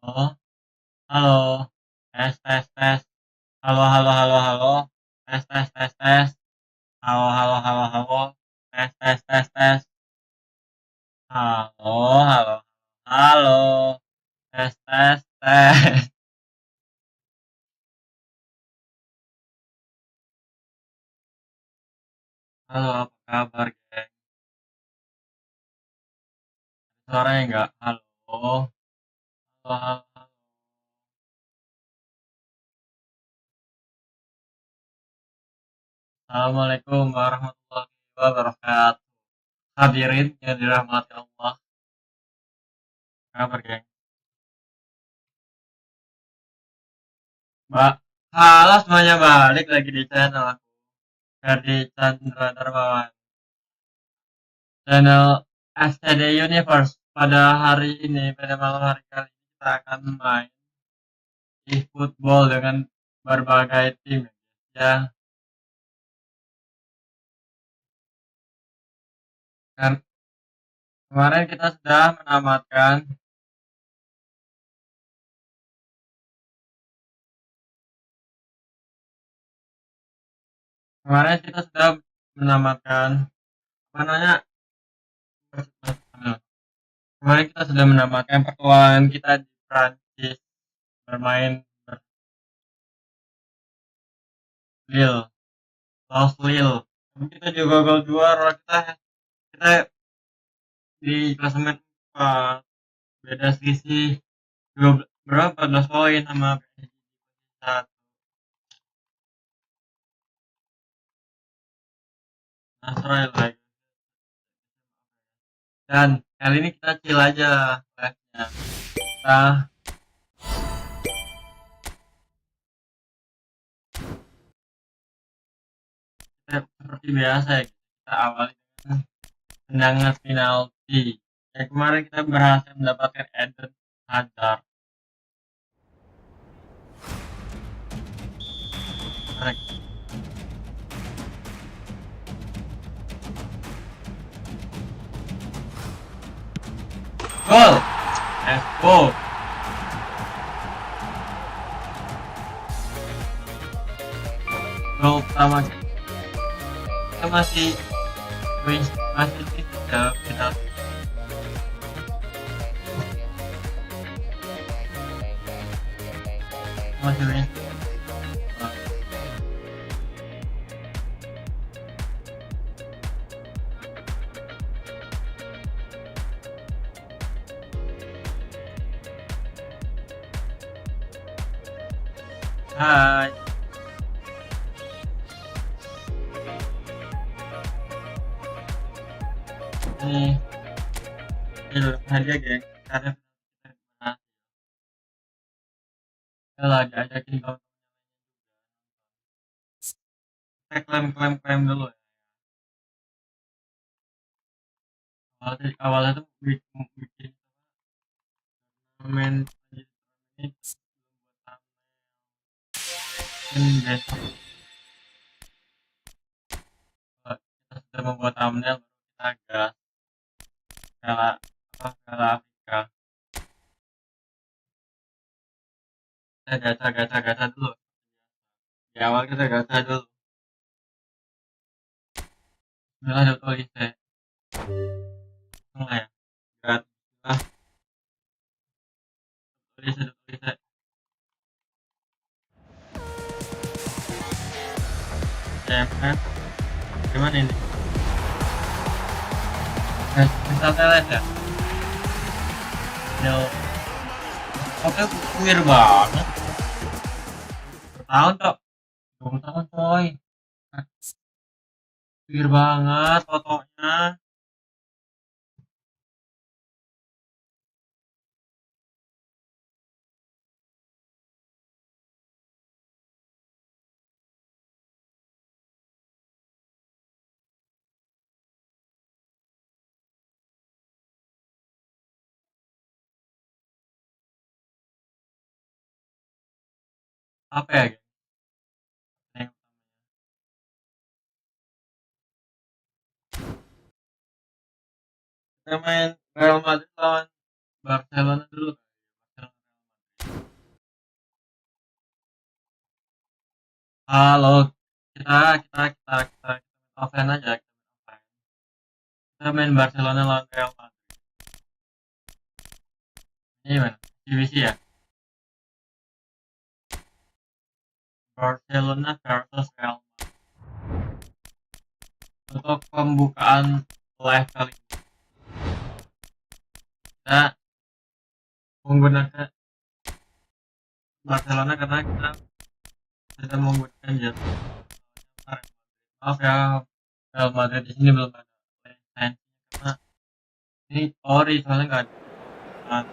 Halo, halo, tes tes tes, halo halo halo halo, tes tes tes tes, halo halo halo halo, tes tes tes tes, halo halo halo, tes tes tes. Halo, apa kabar, geng? Suaranya enggak? Halo, halo, halo, halo. Assalamualaikum warahmatullahi wabarakatuh. Hadirin yang dirahmati Allah. Apa kabar, geng? Mbak, halo semuanya, balik lagi di channel aku, Ferdi Chandra Darmawan. Channel SCD Universe. Pada hari ini, pada malam hari kali ini kita akan main eFootball dengan berbagai tim. Ya, kan kemarin kita sudah menamatkan kemarin kita sudah menamatkan apa namanya? Kemarin kita sudah menamatkan petualangan kita di Prancis bermain Lille, Lost Lille. Kita juga gol juara, kita di klasemen 4, beda selisih 14 poin sama PSG satu. Nasrul lagi. Dan kali ini kita chill aja live-nya. Kita, seperti biasa ya, kita awali dengan tendangan penalti. Yang kemarin kita berhasil mendapatkan Eden Hazard. Gol! Gol! Gol pertama kita masih masih tidak kita masih win. Hai. Ini dulu hadiah, geng. Karena kita lagi ajakin kawan, kita klaim dulu ya. Awalnya tuh bikin momen ini besok kita sudah membuat thumbnail, baru kita gas skala skala Afrika. Kita gacha dulu. Di awal kita gacha dulu. Bismillah, ada tulis ya. Langsung lah ya. Gratis lah. Tulis ya. CMF. Gimana ini? Bisa telet ya? Yo. Oke, weird banget. Bertahun cok. 20 tahun coy. Weird banget fotonya. Apa ya? Yang kita main Real Madrid lawan Barcelona dulu. Halo, kita offline aja, kita main offline. Kita main Barcelona lawan Real Madrid. Ini gimana? divisi ya? Barcelona versus Real Madrid. Untuk pembukaan live kali ini, kita menggunakan Barcelona karena kita tidak menggunakan jersey Real Madrid. Maaf ya, Real Madrid di sini belum ada lisensinya karena ini ori soalnya nggak ada. Nah,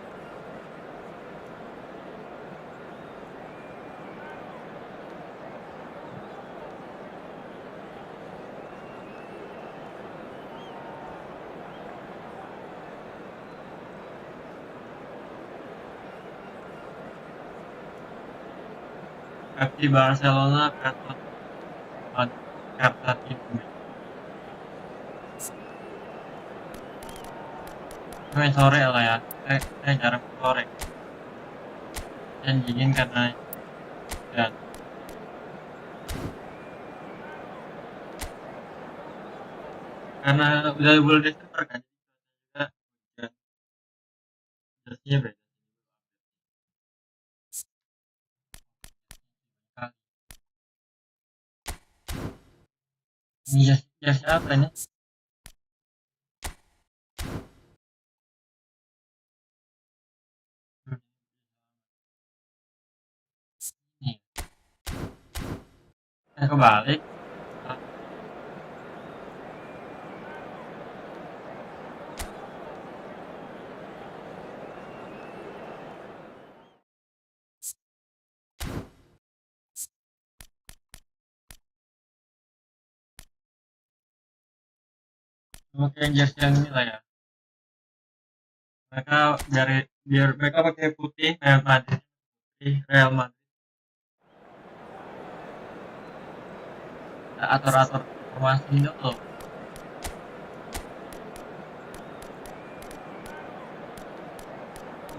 FC Barcelona versus Madrid versus Indonesia. Main sore lah ya. Saya jarang sore. Dan dingin karena dan karena udah bulan Desember kan juga hujan. Jersey beda sekali. Ini jersey apa ini? Ini. Kebalik. Ah, mungkin jersey yang ini lah ya. Mereka biar mereka pakai putih Real Madrid, putih Real Madrid. Atur-atur formasi itu loh.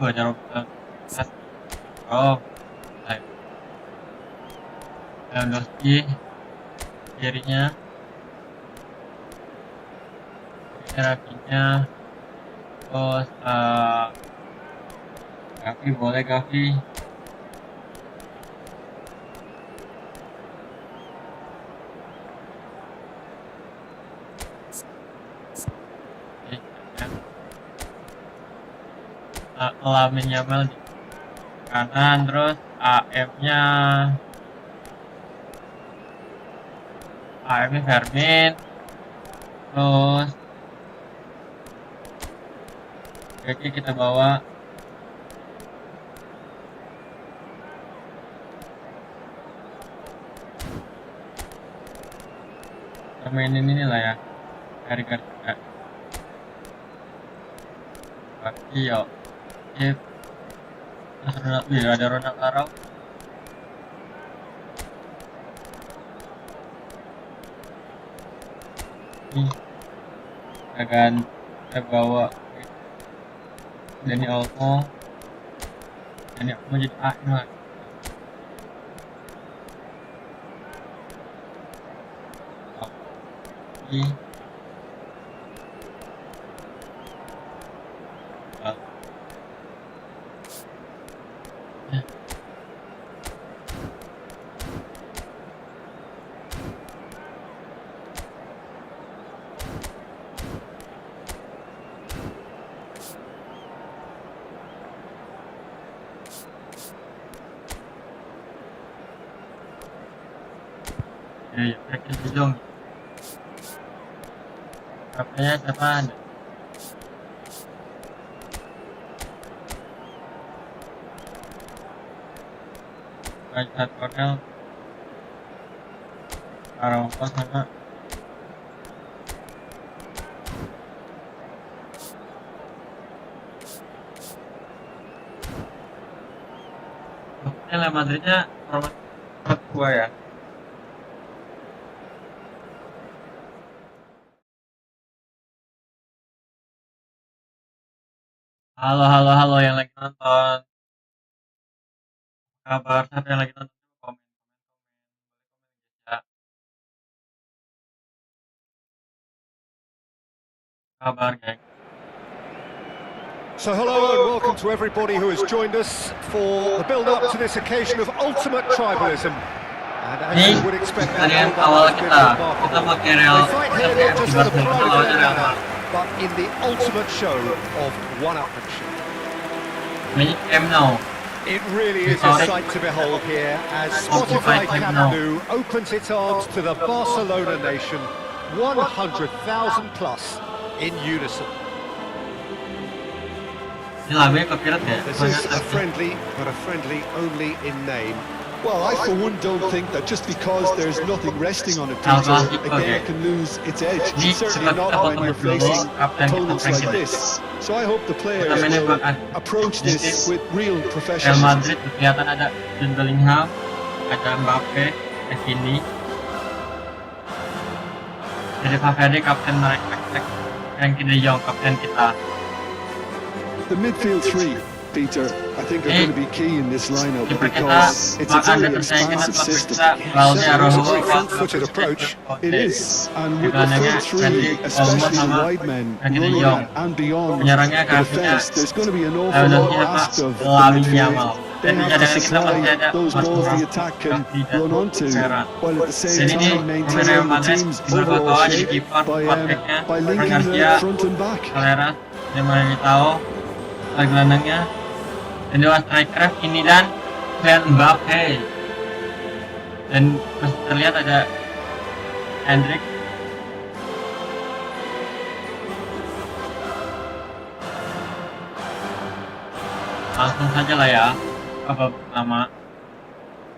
Gua cara bilang oh, Lewandowski kirinya, rapinya, terus Gavi boleh Gavi. Lamin Yamal di kanan, terus AM-nya Fermin, terus Beki kita bawa kita mainin ini lah ya, Garcia Garcia Sip. Terus ada Ronald Arau. Nih kita bawa Dani Olmo jadi AM lah. Ini ya, Frankie De Jong. Apanya siapa ada? Rajat Hotel, Araujo sama Real Madridnya nomor 2 ya. Halo yang lagi nonton. Kabar siapa yang lagi nonton? Komen. kabar, geng? So hello and welcome to everybody who has joined us for the build-up to this occasion of ultimate tribalism. And as Ini you would expect, pertandingan awal kita pakai Real, they fight here not just for the pride of lawan their Real. manner, but in the ultimate show of one-upmanship. Ini Camp Nou. It really is a sight to behold here as Spotify Camp Nou opens its arms to the Barcelona nation, 100,000 plus in unison. Ini lagunya copyright ya? This is a friendly, but a friendly only in name. Well, I for one don't think that just because there's nothing resting on it, Peter, a game can lose its edge. Certainly not when you're facing opponents like this. So I hope the players will approach this with real Real professionalism. Madrid kelihatan ada Jude Bellingham, ada Mbappe, Hakimi. Jadi Valverde kapten mereka, Frankie de Jong kapten kita. The midfield three, Peter, I think are going to be key in this lineup Kiper kita because it's a ada very persaingan expansive klub system. kita, Valde It's a Araujo, very front-footed approach. It is, and with the front three, especially the wide men running at and beyond penyerangnya the kakinya defence, there's going to be an awful dan lot kita asked of the Lamine midfield. Yamal. They Dan have to cadangan kita masih supply ada those balls the attack can run onto, while at the same Jadi ini time pemain Real maintaining the Madrid team's di bawah overall jadi shape kiper, backnya, by linking Garcia, the front and back. Carrera, Demar gelandangnya, dan dua striker ini dan Mbappe. Dan masih terlihat ada Hendrik. Langsung saja lah ya, babak pertama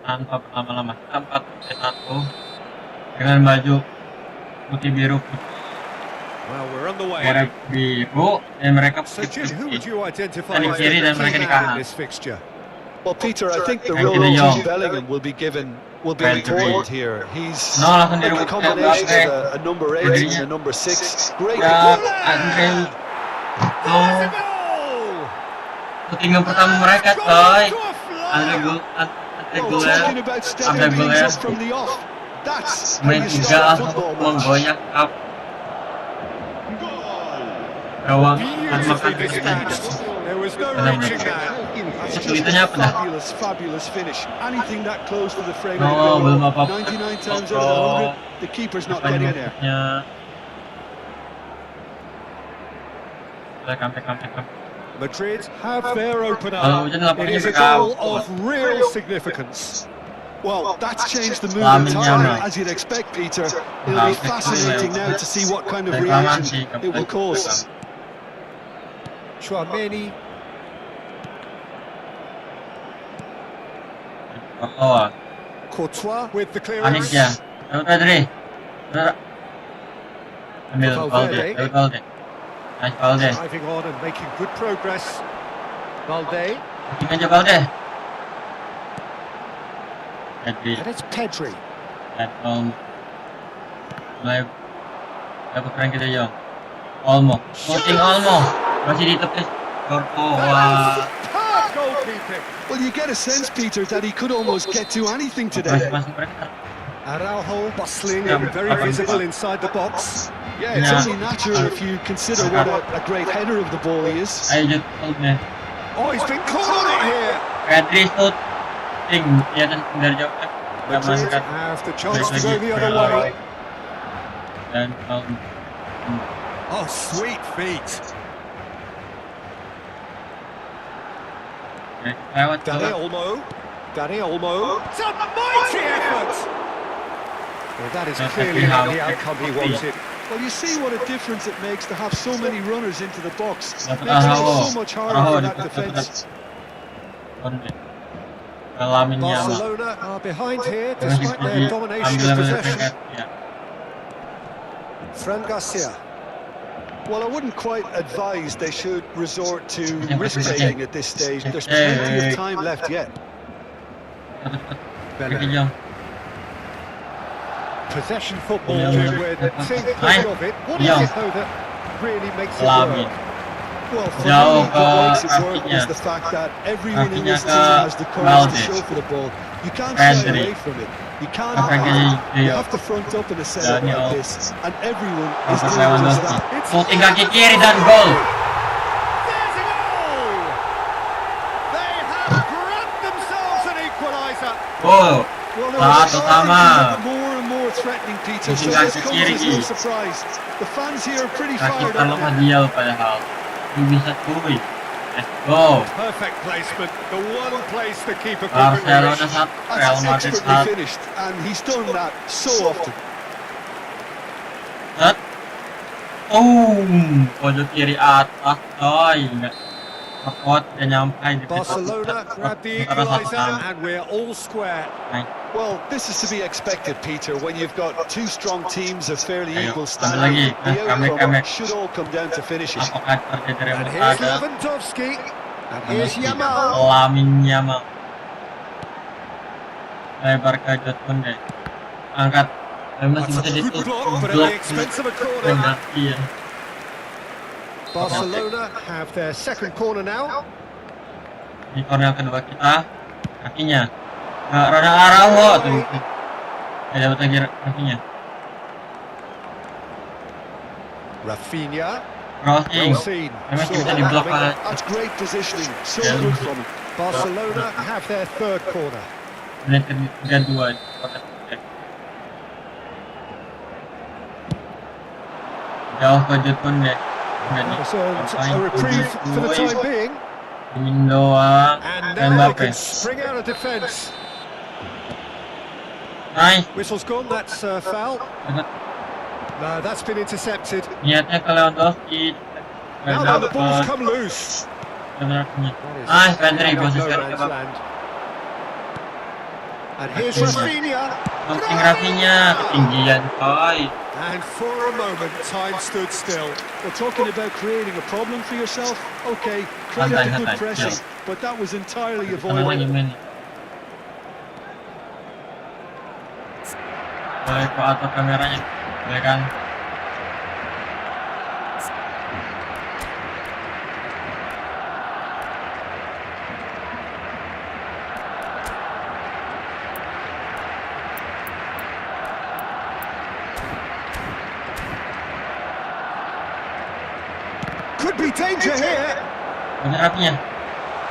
tanpa berlama-lama. Kita 4-1 dengan baju putih biru, Well, we're on the way. merah biru, dan mereka So putih Jim, who would putih. you identify Kita di as kiri the dan key mereka di man kanan. in this fixture? Well, Peter, I think the Frankie role de of Jong. Jude Bellingham will be Pedri. important here. He's No, langsung like a direbut combination Mbappe. of a number 8 Pedrinya. and a number 6. Great. Ya, Andre. Oh, putingan pertama mereka, coy. Andre Well, Guler, talking about stepping Andre things Guler, up from the off. That's how main you 3 start a football match. menggoyak up gawang dan makan Beautifully kita. dispatched. There was no Tenang. reaching that. It's just Kesulitannya a apa dah? fabulous finish. Anything that close to the frame No, of the belum goal, apa-apa. 99 times out of 100, the keeper's not getting there. Madrid have their opener. Kalau hujan It is a goal of real significance. Well, that's changed the mood Lamine entirely, Yamal. as you'd expect, Peter. It'll be fascinating now to see what kind of reaction it will cause. Chouameni, Courtois with the Panik clearance. dia. Dapat Pedri. Ambil Valde. Dapat Valde. Nice Valde. Driving on and making good progress. Valde, Bikin aja Valde. Pedri. and it's Pedri. Dan mulai dapat Frankie de Jong. Olmo. Shooting Olmo. Masih di tepi. Wah. Superb goalkeeping. Well, you get a sense, Peter, that he could almost get to anything today. Masih mereka. Araujo bustling and very visible inside the box. Yeah, it's Yeah. only natural if you consider what a great header of the ball he is. Ayo Jude shootnya. Oh, he's been caught on it here. Pedri shooting. Ya dan dari jauh kan. Madrid Amankan. have the chance to go the other way. Dan Oh, sweet feet. lewat Dani Olmo. Dani Olmo. It's a mighty effort. Well, that is clearly not the outcome he wanted. Well, you see what a difference it makes to have so many runners into the box. Dapat Makes it Araujo. so much harder for that defence. Lamine Yamal. Barcelona are behind here Masih despite their Pedri domination ambil of ambil possession. peringkat. Ya. Fran Garcia. Well, I wouldn't quite advise they should resort to risk-taking at this stage. There's plenty of time left yet. Frankie de Jong. Possession football, Yeah, Jim, yeah. where the team Nice. push of it. What is Yeah. it, though, that really makes it Lamine. work? Well, for Jauh me, what makes it ke work Rapinya. is the fact that everyone in Rapinya this ke team has the courage to Valde. show for the ball. You can't shy Pedri. away from it. You can't you have to front up in a setup like this, and everyone is Robert doing just Lewandowski. that. Shooting kaki kiri dan gol. There's a goal! They have grabbed themselves an equaliser. Gol. Well, they Satu were starting sama. to get more and more threatening, Peter. So Shooting this kaki comes kiri. as no surprise. The fans here are pretty Kaki fired kalau up. hadiah padahal. Ini bisa cuy. Let's go. Perfect placement. The one place the keeper could Barcelona reach. 1, Real That's Madrid expertly 1. finished, and he's done that so often. Set. Pojok kiri atas, coy. Nggak kuat, nggak nyampe di Barcelona grab the equaliser and we're all square. Well, this is to be expected, Peter, when you've got two strong teams of fairly Ayo, equal ambil standing. lagi. The outcome Kami. should all come down to finishes. Apakah terjadi And here's remontada? Lewandowski. And here's Yamal. Lamin Yamal. Lebar ke Dortmund deh. Angkat. Masih That's bisa a good ditutup. block, but at the expense of a corner. Iya. Barcelona have their second corner now. Di corner kedua kita. Kakinya. Rada Araujo tuh. Ya dapat lagi kakinya. Rafinha. Crossing. Well seen. Memang Saw bisa that diblok coming. oleh That's great positioning. So Yeah. good from him. Barcelona have their third corner. menit kedua. Jauh ke Dortmund deh. Udah That's a reprieve for the time being. Ingin doang. And now they Mbappe. can spring out of defence. Nice. Whistle's gone, that's a foul. No, that's been intercepted. Niatnya ke Lewandowski. Now then, the ball's come loose. Nice, Pedri No posisi man's land. And here's Rafinha. Penting Rafinya, ketinggian coy. And for a moment, time stood still. Well, talking about creating a problem for yourself, okay, credit to good Santai, pressing, chill. but that was entirely Tenang lagi avoidable. main. Boleh ke atas kameranya, boleh kan? Could be danger here. Bener Rafinya.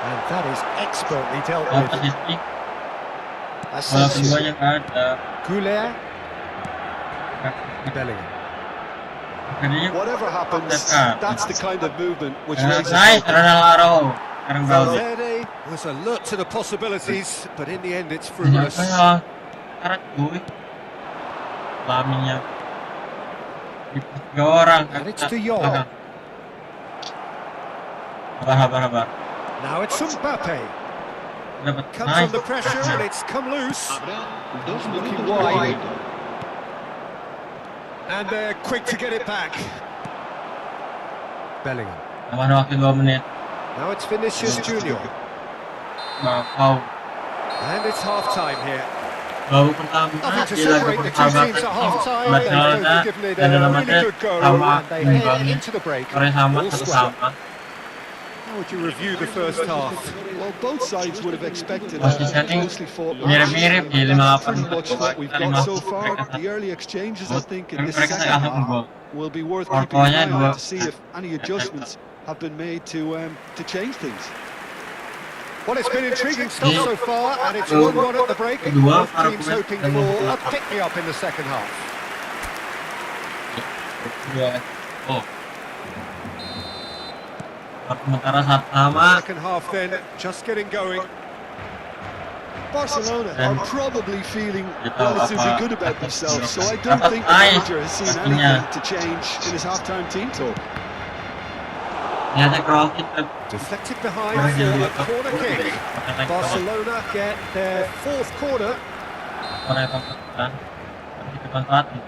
And that is expertly dealt Bola with. posisi, bola Asensio. keduanya nggak ada. Goulet. Bellingham. Jadi, Whatever happens, Dekat. that's the kind of movement which nice, raises confidence. Ronaldo. Sekarang Balde. Valverde was alert to the possibilities, but in the end it's Ini fruitless. apa ya? Karet gue. Laminnya. Dipas 3 orang. And it's De Jong. Belakang. Habar. Now it's Mbappe. Dapat. Comes Nice. under pressure and it's come loose. Looking wide. And they're quick to get it back. Bellingham. Tambah waktu 2 menit. Now it's Vinicius Junior. Wow. And it's half-time here. Baru pertama Nothing to di laga separate the two teams at half-time. They've Barcelona both given it dan a Real really Madrid good go, sama and they head imbang. into the break. Skornya sama, All 1 square. sama. How would you review the first half? Well, both sides would have expected a Posisinya closely fought match. mirip-mirip di 58 Pretty much what we've kita got so 50 far. mereka The early exchanges, I think, in this mereka second langsung half gol. will be worth keeping an Pokoknya eye dua. on to see if any adjustments have been made to change things. Well, it's been intriguing stuff so far, and it's 1-1 at the break. Kedua, Both para teams pemain hoping yang for a membuat pick-me-up in the second half. Oh. Sementara saat sama Second half then, just getting going. Barcelona Dan- are probably feeling Kita relatively apa- good about themselves, so I Dapat don't think the nice manager has seen pastinya. anything to change in his halftime team talk. ternyata crossing ke Deflected behind for a corner kick. Barcelona get their fourth corner. orang yang kompeten masih kemanfaatan.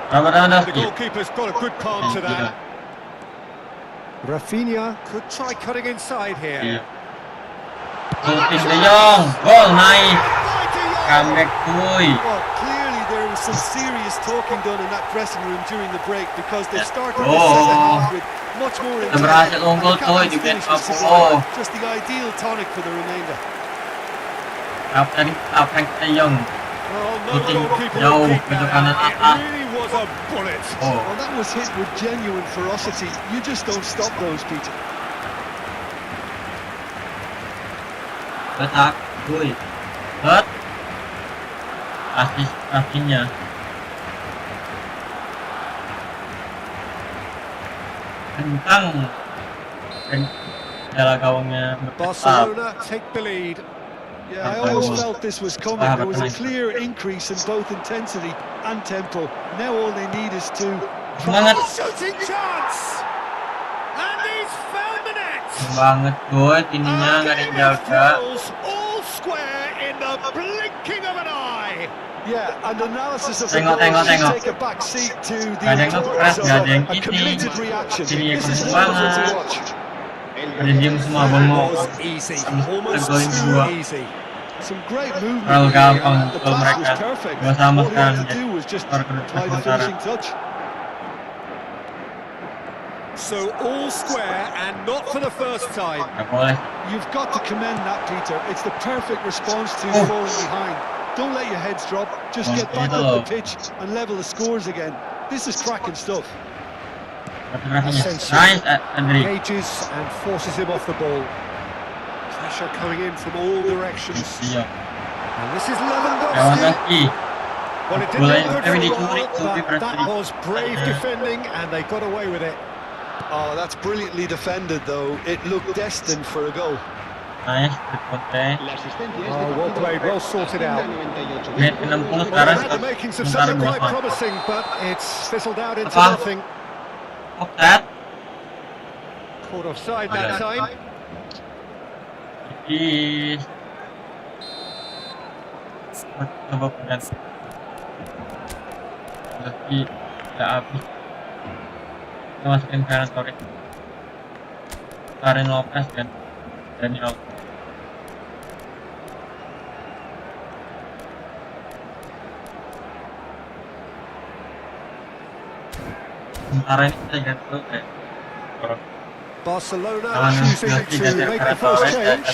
Robert The Lewandowski. goalkeeper's got a good palm to that. Rafinha could try cutting inside here. Iya. Shooting De Jong, gol nice. Comeback kuy. Well, clearly there was some serious talking done in that dressing room during the break because they started the Oh. second half with much more Kita berhasil intent. unggul And the coy captain's di band finish was up. Oh. just the ideal tonic for the remainder. Kapten Frank De Jong Well, no shooting goalkeeper jauh will keep ke that kanan out. It atas. really was a bullet. Oh, Well, that was hit with genuine ferocity. You just don't stop those, Peter. letak, woi, bet, kasih kakinya. Kencang, jala gawangnya bergetar. Barcelona take the lead. Yeah, I always felt this was coming. There was a clear increase in both intensity and tempo. Now all they need is to... Semangat Shooting chance! And he's found the net! banget gue, ininya nggak ada yang jaga. All square in the blinking of an eye. Yeah, and analysis of the Tengok, goal should tengok. take a back seat to the Gak ada yang importance ngepres, of gak ada yang a ini. committed reaction. Sini This is kosong wonderful to banget. watch. Ada diem semua bengong. was easy, Habis almost tergolong too dua. easy. Some great movement. Terlalu here. gampang The untuk pass was mereka. perfect. Dua sama All he had sekarang to ya. do was just Skor kedua apply the sementara. finishing touch. So all square and not for the first time. Gak boleh. You've got to commend that, Peter. It's the perfect response to falling behind. Don't let your heads drop. Just get back up the pitch and level the scores again. This is cracking stuff. Fotografinya. Nice, Andri. Engages and forces him off the ball. Pressure coming in from all directions. Iya. And this is Lewandowski. Lewandowski. Well, it Boleh, didn't look tapi good dicuri, for a while, but that dicuri. was brave defending and they got away with it. Oh, that's brilliantly defended, though. It looked destined for a goal. Nice, kontre. Oh, well played, well sorted out. Menit ke-60 Well, sekarang. they had the makings of Sementara something dua quite sama. promising, but it's fizzled out into Apa? nothing. Offset. Caught offside that time. Tipis. Coba pegang. Tapi udah habis. Kita masukin Ferran Torres. Karen Lopez kan. Daniel. Sementara ini kita ganti dulu kayak Barcelona Jangan choosing ganti to make the Ferran first Torres. change.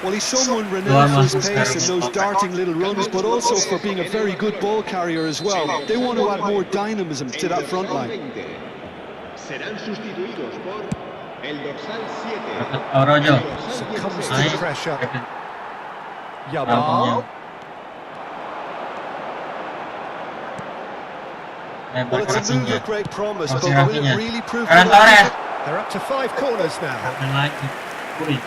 Well, he's someone renowned for his pace and those darting little runs, but also for being a very good ball carrier as well. They want to add more dynamism to that front line. Serán sustituidos por el dorsal 7. Orojo. Succumbs to Nice. the pressure. Albumnya. Yamal. Well, it's a move Berkreasinya. of great promise, but Berkreasinya. will it really prove Ferran to Torres. They're up to 5 corners now. Main lagi. Wih.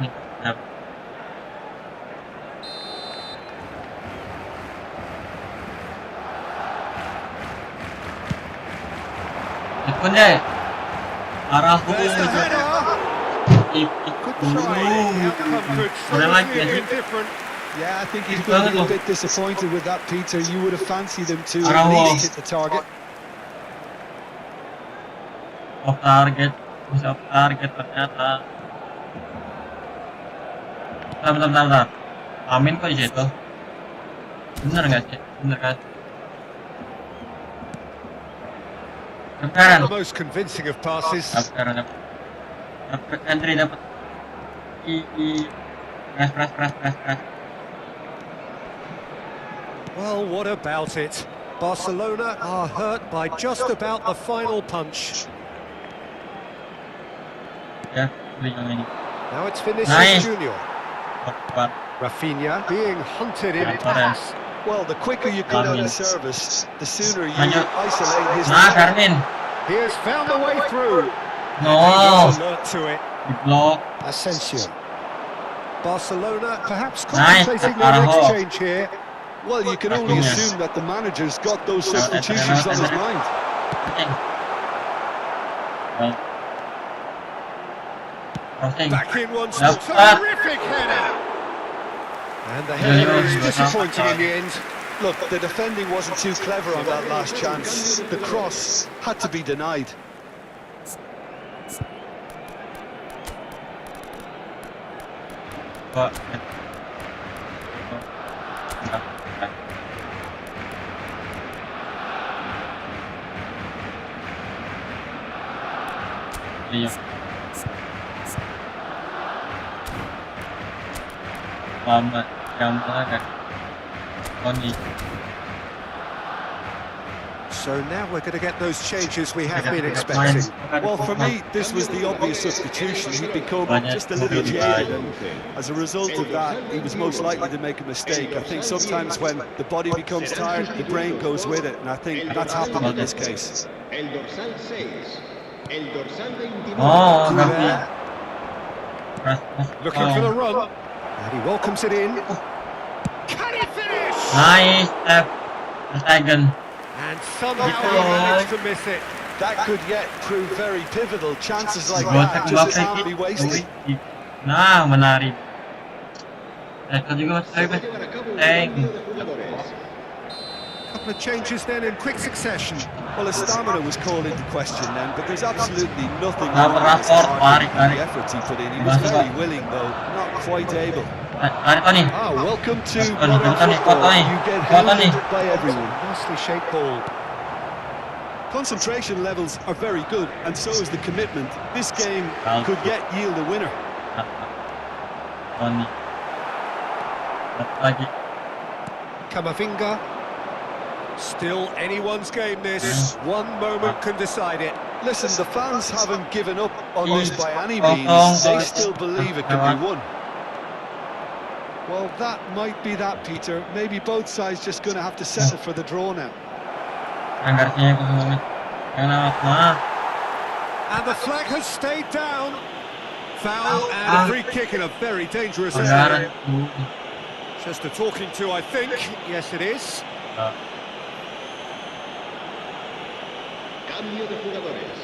Nih, dapet. Ikut deh. Arahku. There's the header. Ikut Good try. The outcome could Boleh lagi certainly ya have sih. been different. Yeah, I think he's Itu going to be banget a bit disappointed with that, Peter. You would have fancied him to at Araujo. least hit the target. Off target. Bisa off target ternyata. Bentar. Amin kok di situ. Bener nggak sih? Bener kan? Sekarang. The most convincing of passes. Sekarang dapat entry dapat. Press. Well, what about it? Barcelona are hurt by just about the final punch. Ya, beli yang ini. Now it's Vinicius Nice. Junior. Off. Rafinha being hunted in its Torres. pass. Well, the quicker you cut out the service, the sooner you isolate his... Nah, Karmin. He has found a way through. No. He alert to it. Di blok. Asensio. Barcelona perhaps Nice, contemplating that's their Araujo. exchange here. Well, you can only Rafinha. assume that the manager's got those substitutions on his mind. Well. Crossing. Back in once. Dapat. Terrific header. And the header is disappointing in the end. Look, the defending wasn't too clever on that last chance. The cross had to be denied. Kok iya lama yang kan Tony. So now we're going to get those changes we have been expecting. Well, for me, this was the obvious substitution. He'd become just a little jaded, and as a result of that, he was most likely to make a mistake. I think sometimes when the body becomes tired, the brain goes with it, and I think that's happened in this case. Oh, Looking for the run, and he welcomes it in. Can he finish? nice step second. And somehow he managed to miss it. That could yet prove very pivotal. Chances like Gol that kedua just can't be wasted. Nah, menarik. Second juga masih teng. Couple of changes then in quick succession. Well, his stamina was called into question then, but there's absolutely nothing Nah, wrong with his Rashford, heart tarik, and the tarik. efforts he put in. He was very willing, though, not quite able. Tarik Tony. Welcome to Tony, modern Tony, football. Tony. You get Tony. hounded by everyone. Nicely shaped ball. Concentration levels are very good, and so is the commitment. This game could yet yield a winner. Tony. Lagi. Kamavinga. Still anyone's game this. One moment can decide it. Listen, the fans haven't given up on this by any means. They still believe it can be won. Well, that might be that, Peter. Maybe both sides just going to have to settle for the draw now. Anggarnya aku semua. Kenapa? And the flag has stayed down. Foul and a free kick in a very dangerous area. Anggaran. Just a talking to, I think. Yes, it is. Cambio de jugadores.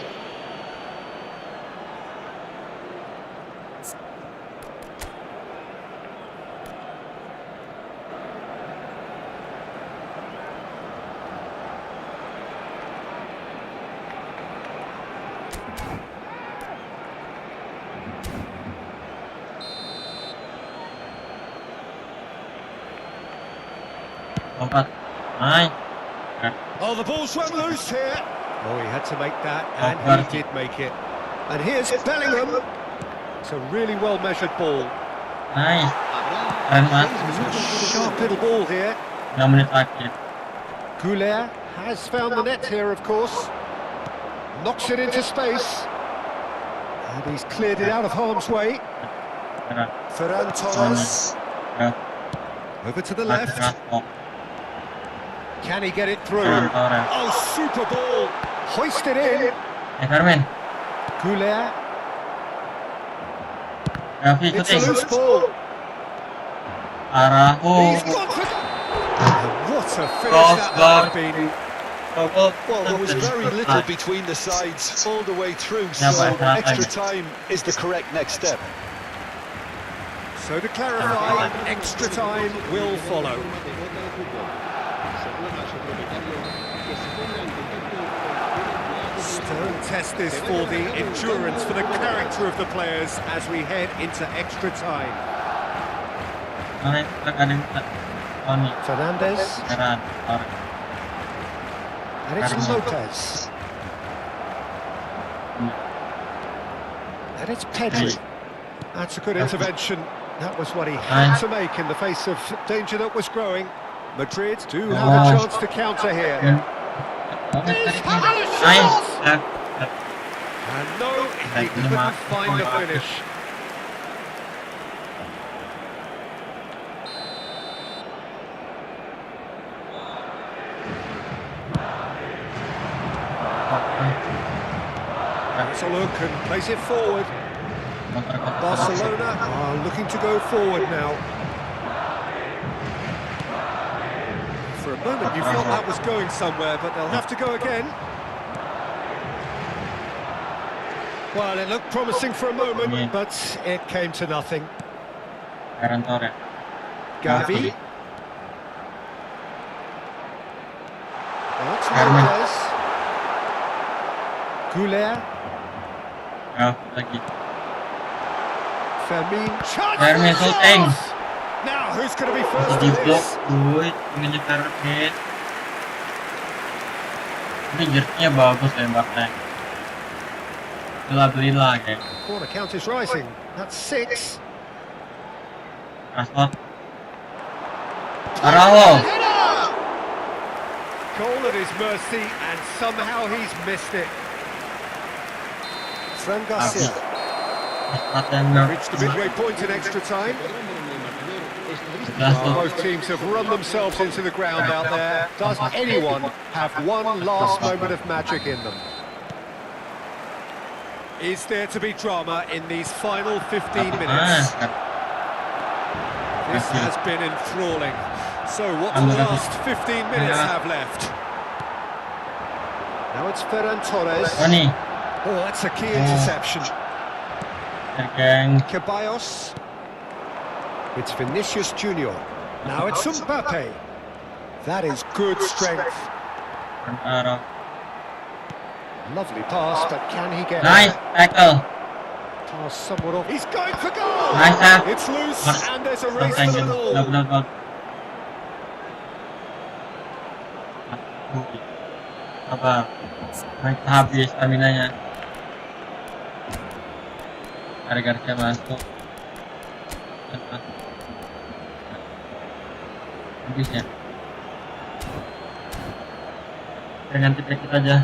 Tempat. Nice. Oh, the ball's run loose here. Oh, he had to make that, and he did make it. And here's Bellingham. It's a really well-measured ball. Nice. Keren banget. Sharp little ball here. 6 menit lagi. Goulet has found the net here, of course. Knocks it into space. And he's cleared it out of harm's way. Keren. Ferran Torres. Ya. Over to the Keras, left. keras. Oh, Can he get it through? Ferran Torres. Oh, super ball. Hoisted in. Carmen. Goulet. Rapi It's a shooting. loose ball. Arahu. He's gone for... And what a finish Goal, that goal. might have been. Well, there was very little between the sides all the way through, so extra time is the correct next step. So to clarify, extra time will follow. Stern test this for the endurance, for the character of the players as we head into extra time. Tony. Fernandez, Ferran Torres. and it's Lopez. And it's Pedri. That's a good intervention. That was what he had to make in the face of danger that was growing. Madrid do have a chance to counter here. Nice. And no, he couldn't find the finish. That's a look and plays it forward. Barcelona are looking to go forward now. For a moment you thought that was going somewhere, but they'll have to go again. Well, it looked promising for a moment, but it came to nothing. Ferran Torres. Gavi. That's Herman. Lopez. Goulet. Ya, lagi. Fermin. Fermin shooting. Now who's going to be Masih first di to blok, this? duit, ininya Fermin. Ini jerknya bagus ya Bartek. Beli lagi. Corner count is rising. That's 6. Rashford. Araujo. Goal at his mercy, and somehow he's missed it. Fran Garcia reached the midway point in extra time. Both teams have run themselves into the ground out there. Does anyone have one last moment of magic in them? Is there to be drama in these final 15 minutes? This has been enthralling. So what do the last 15 minutes have left? Now it's Ferran Torres. Oh, that's a key interception. Ceballos. It's Vinicius Junior. Now it's Mbappe. That is good strength. Lovely pass, but can he get Nice tackle. pass somewhat off? He's going for goal. Nice tap. It's loose, and there's a race for the ball. Benar. Apa? Mereka habis stamina-nya. Ada Garcia masuk. Habis ya. Kita ganti penyakit aja.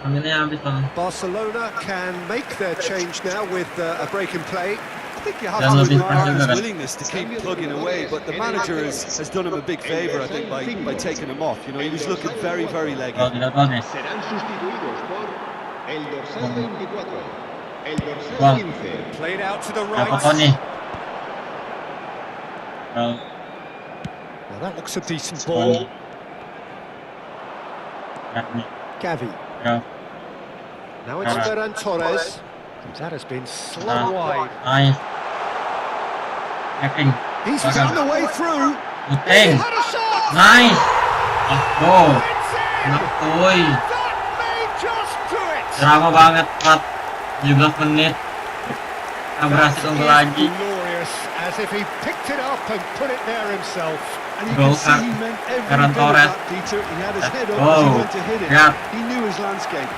Staminanya habis bang. Barcelona can make their change now with a break in play. I think you have Dan to lebih admire juga his kan. willingness to keep plugging away, but the manager has done him a big favour, I think, by taking him off. You know, he was looking very, very leggy. Kalau tidak tahu nih. Serán sustituidos por el dorsal 24, el dorsal Wah. 15. Played out to the Apa right. nih? Kalau Well, that looks a decent ball. nih. Gavi. Ya. Now it's Ferran Torres. That has been slung wide. Nice. Hacking. He's found a way through. Shooting. Had a shot. Nice. Oh, It's in. enak tuh. That may just do it. Drama banget 17 menit. Kita berhasil unggul lagi. Glorious, as if he picked it up and put it there himself. And you Goal can see cut. he meant every Ferran bit of Torres. that, Peter. He had his head up Oh, as he went to hit it. yeah. He knew his landscape.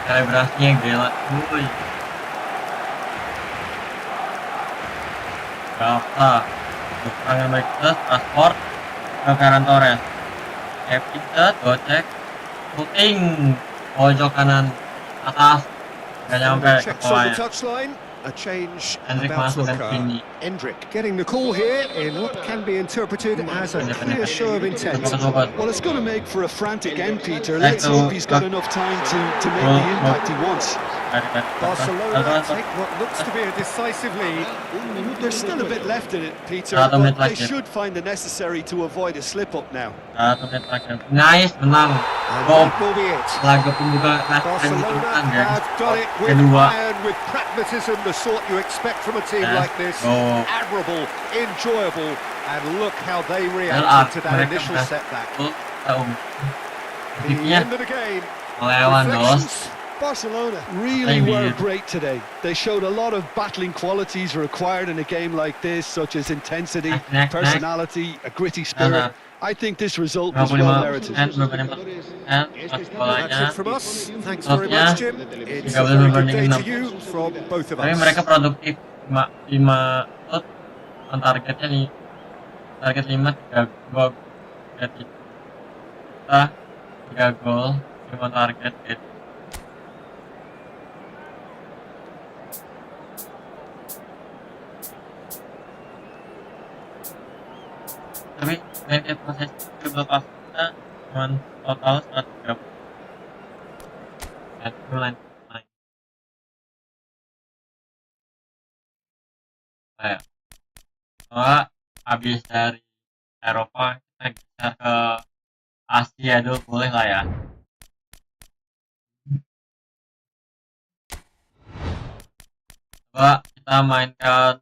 Selebrasinya gila. Wuih. Berapa? Tangan baik terus, transport ke Ferran Torres. Epic set, gocek, shooting, pojok kanan atas, nggak nyampe ke Checks on the bawahnya. touchline. A change Hendrik about to masuk dan occur. Vini. Endrick getting the call here in what can be interpreted as a clear show of intent. Well, it's going to make for a frantic end, Peter. Let's hope he's got enough time to make the impact he wants. Barcelona take what looks to be a decisive lead. There's still a bit left in it, Peter, Satu menit but they lagi. should find the necessary to avoid a slip-up now. 1 menit terakhir. Nice, menang. And Gol. that will be it. Laga pembuka kelas Barcelona menang guys. have done it with Kedua. iron, with pragmatism, the sort you expect from a team Yeah. like this. Oh. Admirable, enjoyable, and look how they Well, reacted to that mereka initial berhasil setback. tahu. The Tipnya end of the game. melawan dos. Reflections. Barcelona really Maybe. were great today. They showed a lot of battling qualities required in a game like this, such as intensity, Next. personality, a gritty Nah. spirit. I think this result was well 55% merited. berbanding 4% pas That's bolanya. it from us. Thanks very Stopnya much, Jim. It's a 13 very good berbanding day 6. to you from both of Tapi us. mereka produktif 5 shot, on targetnya nih, target 5 3 gol, kita 3 gol 5 target gitu. Tapi main proses dribble pas kita cuman total 130 dan mulai kayak soalnya habis dari Eropa kita bisa ke Asia dulu boleh lah ya. Coba kita mainkan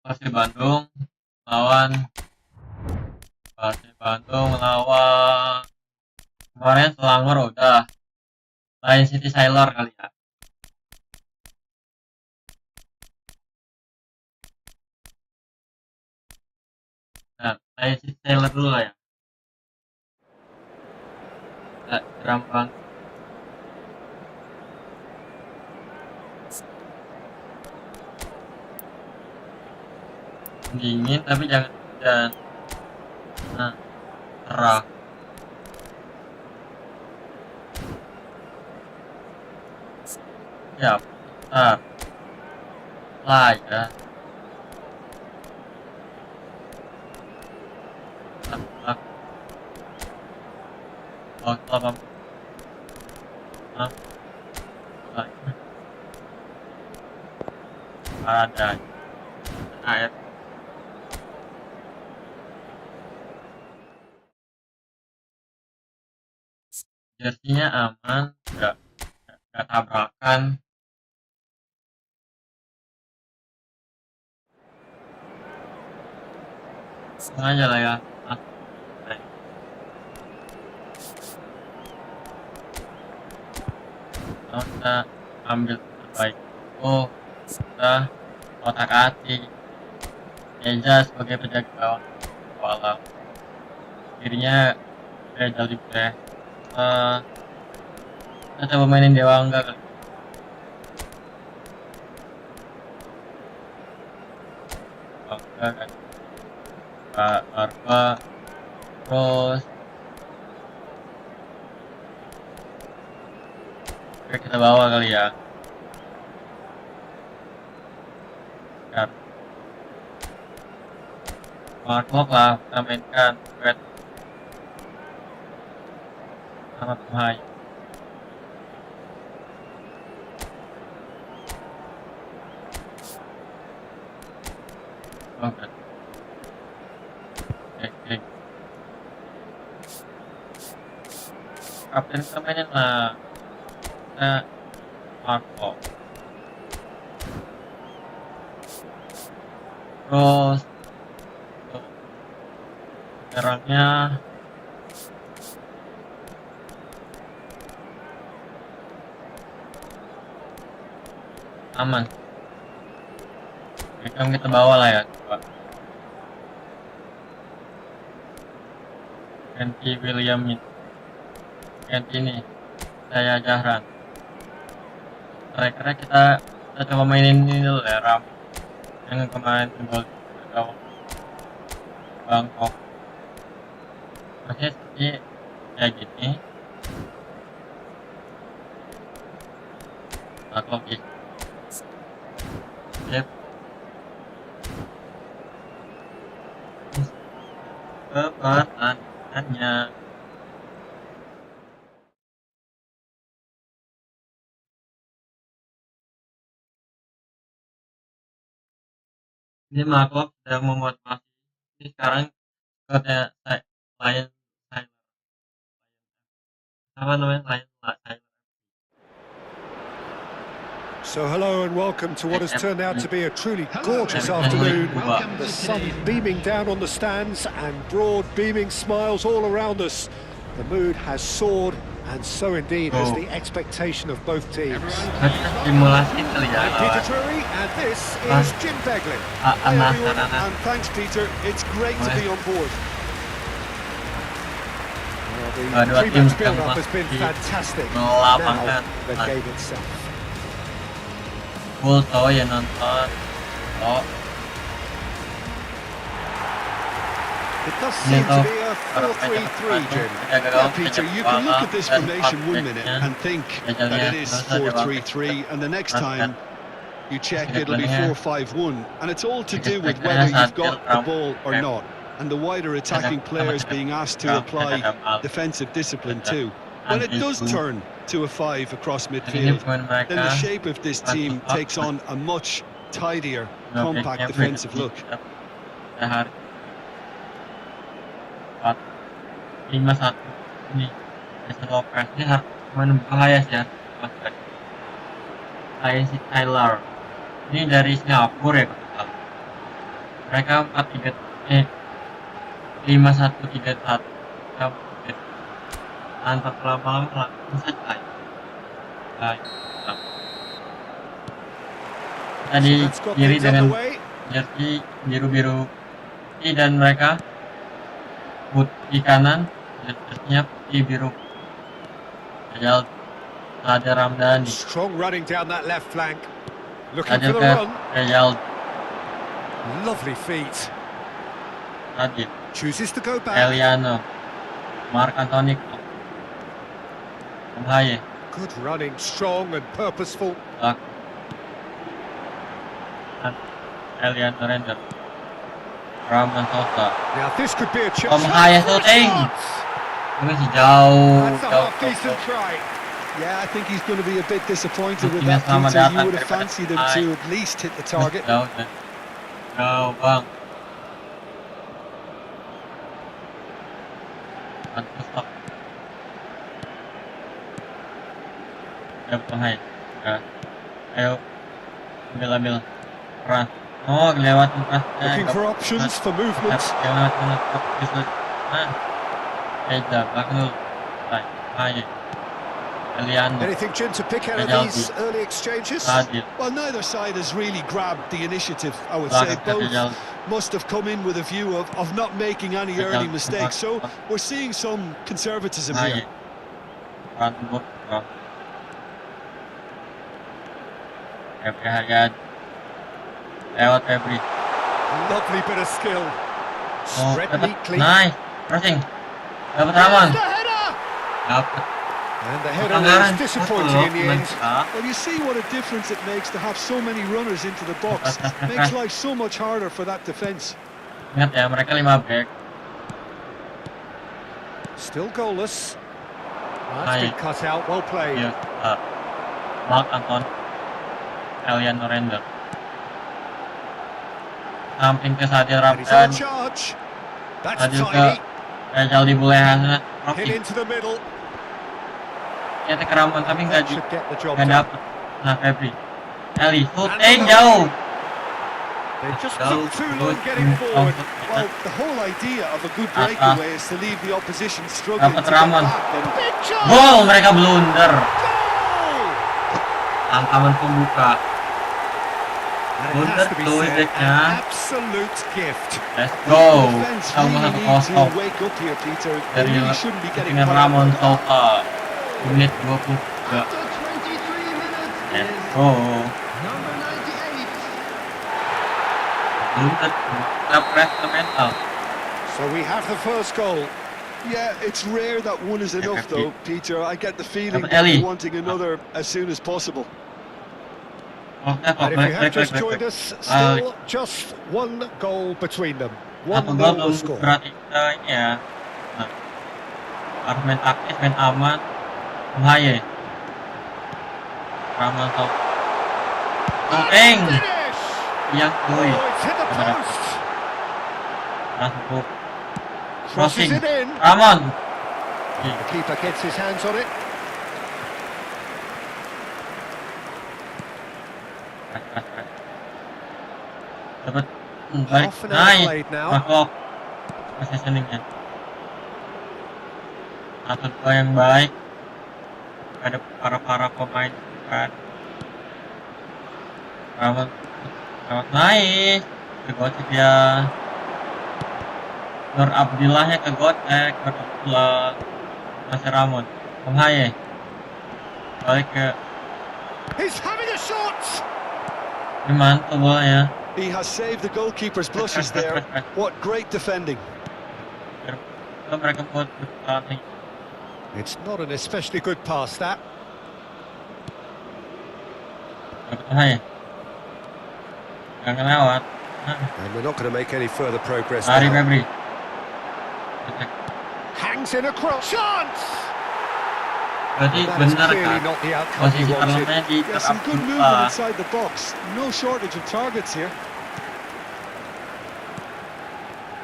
Persib Bandung lawan Persib Bandung melawan kemarin Selangor udah. Lion City Sailor kali ya. Nah, Lion City Sailor dulu lah ya. Nggak geram banget. Dingin tapi jangan hujan. Nah, cerah. Ya, bentar. Lah ya. Oh, apa? Nah, ada air. Jersinya aman, nggak tabrakan. Sengaja lah ya. Kita ambil terbaik. Oh, kita otak atik. Eja sebagai penjaga gawang malam. Dirinya Eja libre. Kita coba mainin Dewa enggak kali. Enggak kan. Pak Arba terus oke, kita bawa kali ya. Kan Marklock lah kita mainkan red sangat bahaya. Oke. Kapten kita mainin lah. Kita Marco. Terus serangnya aman. Kita bawa lah ya, coba. Ganti William ini. Ganti ini saya Jahran. Kira-kira kita coba mainin ini dulu ya, rapi yang kemarin gol Bangkok. Maksudnya seperti kayak gini. Bangkok gitu. Yep. Pertandingannya. Ini Markov sedang memotivasi. Ini sekarang skotnya Lion Sailor. Apa namanya? Lion Sailor. So hello and welcome to what has turned out to be a truly gorgeous afternoon. The sun beaming down on the stands and broad beaming smiles all around us. The mood has soared, and so indeed has the expectation of both teams. Simulasi kali ya. I'm Peter Drury and this is Jim Beglin. Hi everyone, and thanks Peter, it's great to be on board. Well, the pre-match build-up has been fantastic. Now, the game itself. Full ya nonton. Oh. It does seem to be a 4-3-3, Jim. Yeah, Peter, you can look at this formation 1 minute and think that it is 4-3-3, and the next time you check it'll be 4-5-1, and it's all to do with whether you've got the ball or not, and the wider attacking players being asked to apply defensive discipline too. When it does turn to a 5 across midfield, then the shape of this team takes on a much tidier, compact defensive look. 5-1 ini Lopez ini harus main bahaya sih ya. Lion City Sailor ini dari Singapura ya, mereka 4-3 5-1-3-1 tanpa lama-lama langsung saja. Tadi kiri dengan jersey biru-biru putih dan mereka putih kanan, jersey-nya putih biru. Ada Ramdhani. Strong running down that left flank. Looking Hadir for the ke run. Rejal. Lovely feet. Hadir. Chooses to go back. Eliano. Mark Anthony. Haye. Good running, strong and purposeful. Eliano Render. Ramon Sosa. Now this could be a chance. Haye shooting. Ini masih jauh. That's a half-decent try. Yeah, I think he's going to be a bit disappointed with Mestinya that, selamat Peter. You datang would have daripada fancied him Hai. to at least hit the target. Jauh deh. Jauh bang. Mantus stop. Dapat Hai. Ayo. Ambil. Peran. Oh, lewat tempat. Looking for options for movement. Lewat tempat. Jeda. Belakang dulu. Hai. Eliano. Anything, Jim, to pick out of these early exchanges? Hadir. Well, neither side has really grabbed the initiative, I would say. Both must have come in with a view of not making any early mistakes. So we're seeing some conservatism here. Lewat Febri. Lovely bit of skill. Spread neatly. Nice. Crossing. Dapat Ramon. Dapat. And the header was disappointing in the end. Well, you see what a difference it makes to have so many runners into the box. Makes life so much harder for that defence. Ingat ya, mereka 5 back. Still goalless. That's been cut out, well played. Mark Anton. Eliano Render. Samping ke Hadir And he's on Ramdhani. charge. That's Hadir ke tiny. Rejal dimulai hasilnya. Hit into the middle. Ternyata ke Ramon tapi That nggak should get the job dapet. done. Nah Febri. Eli shooting jauh. They just took too long getting forward. Well, the whole idea of a good breakaway is to leave the opposition struggling to Dapat get Ramon. back. And Gol, mereka blunder. Goal! Hantaman pembuka. And it Blunder has to be tuh said, backnya. an absolute gift. Let's go. defence Sama really satu need kosong to wake up here, Peter. They dari really shouldn't be getting dengan caught up Ramon like that. Sosa. Menit 23. After 23 minutes Let's is go. number 98. Blunder. Kita press ke mental. So we have the first goal. Yeah, it's rare that one is enough, though, Peter. I get the feeling Dapat that Eli. they're wanting another as soon as possible. And if you have just joined us, still just one goal between them. Satu 1-0 gol the belum score. berarti kita ini ya. Nah, harus main taktis, main aman. Haye. Ramon Sosa. Shooting. Finish! Yang kuy. Oh, it's hit the post. Masuk. Crosses Crossing. it in. Ramon. The keeper gets his hands on it. Dapat balik. Half an hour Nice. played now. Masuk. Positioningnya. Satu dua yang baik. Ada para pemain kan. Ramon. Nice. Kegocek dia. Nur Abdillahnya kegocek. Nur Abdillah. Masih Ramon. Haye. Balik ke He's having a shot. ini mantul bolanya. He has saved the goalkeeper's blushes there. What great defending. Mereka buat bertahan. It's not an especially good pass, that. Dapat Haye. Jangan lewat. And we're not going to make any further progress Lari now. Febri. Hangs in a cross. Chance! Berarti That is benar clearly kan? not the outcome he Posisi wanted. Parlemennya di Yeah, some good movement inside the box. No shortage of targets here.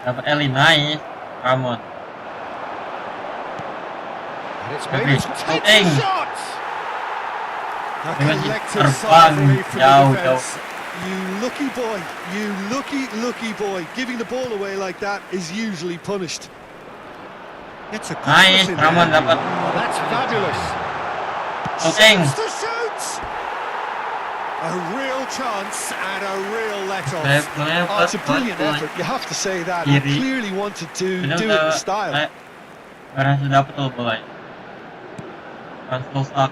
Dapat Eli nice. Ramon. And it's Febri. made takes Shooting. the shot. A Ini masih collective sigh terbang of relief from the jauh. defence. You lucky boy, you lucky boy. Giving the ball away like that is usually punished. It's a good Nice, cross in Ramon there. dapat Oh, that's fabulous. shooting. Shoots the shoots. A real chance and a real let-off. Oh, it's a brilliant effort, you have to say that. He clearly wanted to do it in style. Berhasil dapat tuh bola. Langsung stuck.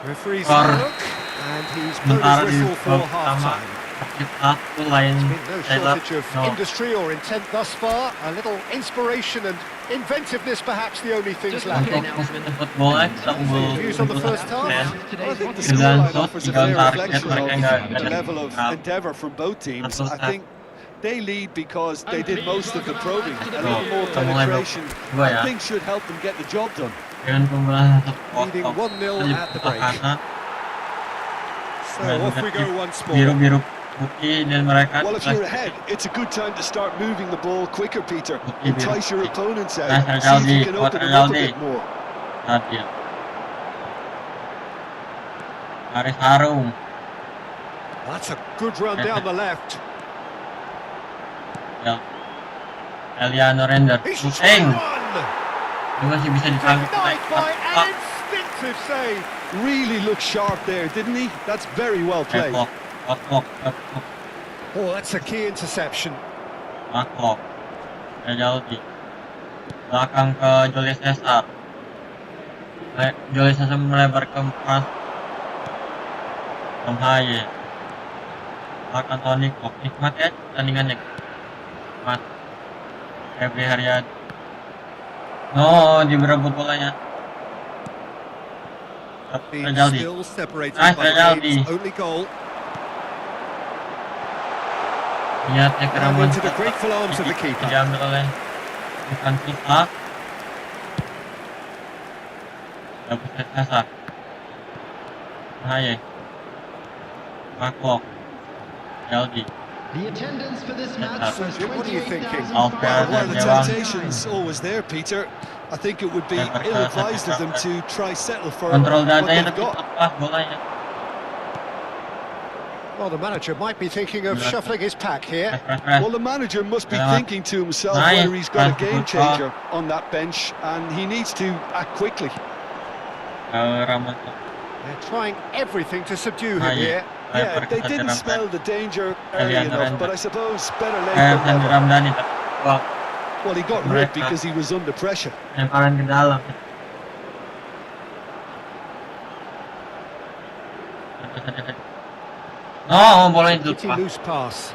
Referee's Skor. look, and he's blown Sementara his di whistle for babak pertama half-time. sakit satu lain Been no Taylor. shortage of No. industry or intent thus far. A little inspiration and inventiveness, perhaps the only things lacking. Untuk eFootball kita unggul Views on the first half? I think the Dan scoreline offers a tiga fair target reflection mereka of nggak the level of endeavour from both teams. I think they lead because they did most of the probing. A little more penetration, I think, should help them get the job done. dengan keunggulan Leading 1-0 1-0 at the break. kanan So off we go once more. biru-biru putih dan mereka Well, if you're ahead, it's a good time to start moving the ball quicker, Peter. Entice your opponents out. See if you can open them up a bit more. hadir Haris Harum That's a good run down the left. ya Eliano Render He's shooting one. dia masih bisa ditangkap Denied by an instinctive save. Really looked sharp there, didn't he? That's very well played. Clock. Oh, that's a key interception. Clock jauh di belakang ke Julius Caesar. Julius Caesar melebar ke pas Haye akan Tony Kok nikmat ya pertandingannya nikmat Febri Haryadi diberebut bolanya Being Rajaldi still separated Nice, by the Rajaldi. game's only goal. niatnya ke And Ramon into the grateful arms of the keeper. diambil oleh bukan Kita dapat Caesar Haye Clock Jaldi The attendance for this match was What are you thinking? 28,000. Alfred Well, the Dewang temptation's always there, Peter. I think it would be ill-advised of them to try settle for kontrol what dadanya they've tapi got. lepas bolanya Well, the manager might be thinking of shuffling his pack here. press Well, the manager must be Yeah. thinking to himself Nice. whether he's got a That's a game good ball. changer on that bench, and he needs to act quickly. Ramon They're trying everything to subdue him Haye here. Yeah, they didn't smell the danger early Eliano enough, Render. but I suppose better late kayak than Sandi never. Ramdhani tapi wah Well, he got ripped because he was under pressure. lemparan ke dalam bola itu Pretty loose pass.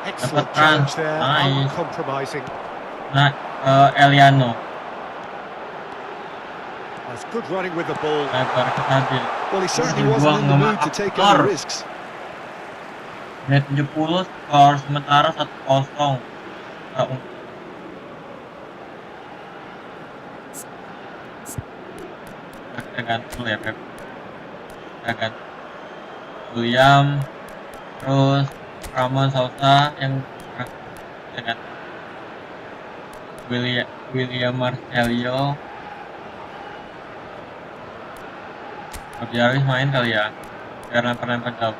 Excellent Dapat challenge there, Nice. uncompromising. Eliano That's good running with the ball. lebar ke Hadir Well, he certainly Dibuang wasn't in the sama mood to take Aktor. any risks. menit 70 skor sementara 1-0 kita ganti dulu ya Pep kita ganti William terus Ramon Sousa yang kita ganti William Marcelio Habis main kali ya biar lempar-lempar jauh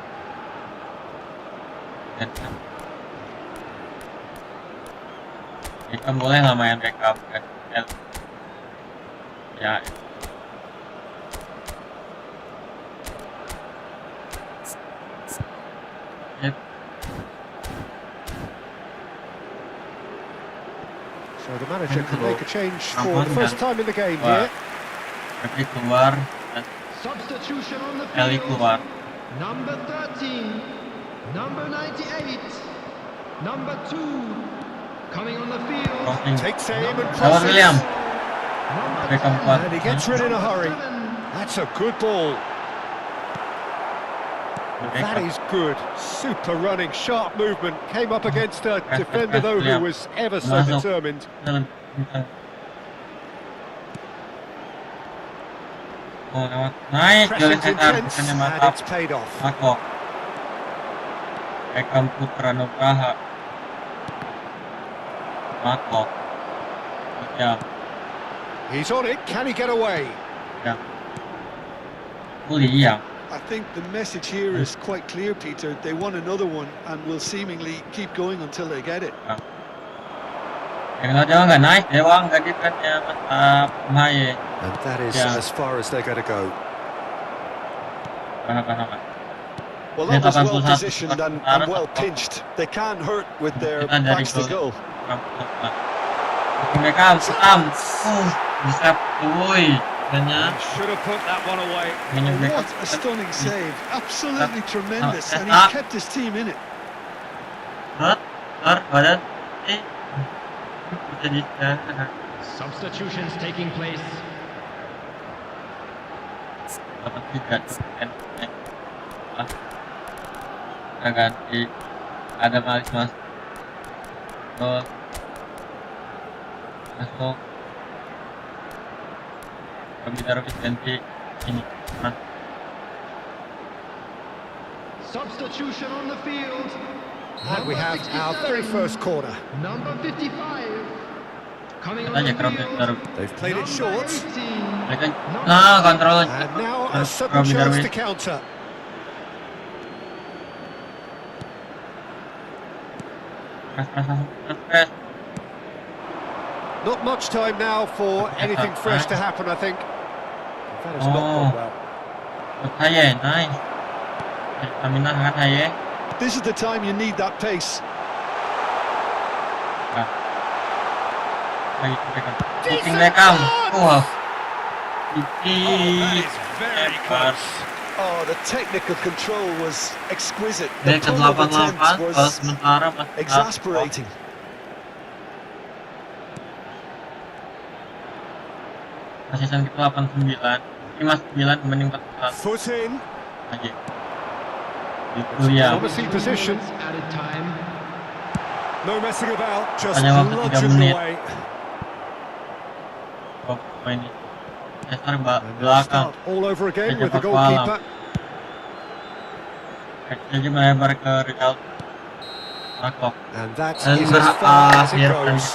kita boleh lah main backup kan ya Yep. So the manager can make a change for the first time in the game Wah. here. Tapi keluar dan Substitution on the Eli field. keluar Number 13, number 98, number 2, coming on the field. crossing Takes aim and Lawan William crosses. Number Beckham 10, kuat And he gets rid in a hurry. 7. That's a good ball. That Beckham is good. Super running, sharp movement. Came up against a defender though who was ever so Masuk. determined. Oh lewat nice Julius Pressing's Caesar intense bukannya and mantap it's paid off. Makok Rekam Putra Nugraha Matok ya He's on it. Can he get away? Liang I think the message here is quite clear, Peter. They want another one and will seemingly keep going until they get it. Kalau dia nggak naik dia nggak dikan ya mantap Maye And that is Yeah. as far as they're going to go. Well, that was well 81 positioned and well pinched. They can't hurt with their Kita dari backs to gol. goal. Mereka Sam bisa tuh banyak Should have put that one away. What a stunning save. Absolutely tremendous. And he kept his team in it. badan jadi Substitutions taking place. dapat 3 ganti ada Malik masuk Robin ganti ini Substitution on the field. And we have our very first corner. Number 55. Coming kita on aja the Robin field. They've played it short. 18. mereka kontrol And now a sudden chance to counter. press Not much time now for anything fresh to happen, I think. That has not gone well. Haye nice Aminah kan Haye This is the time you need that pace. lagi Booking Beckham wow That is very close. Oh, the technical control was exquisite. Dia The ke pull of 88 attempt kalau was sementara masih exasperating. season kita 89 59 dibanding 41 Foot in. lagi itu ya Obviously position. Added time. No messing about. Just Hanya waktu 3 bludgeoned menit. away. Ini Cesar And they'll belakang start all over again Dia with the cepat malam. goalkeeper. jadi melebar ke Real Makok And that dan is as far as it berakhir goes.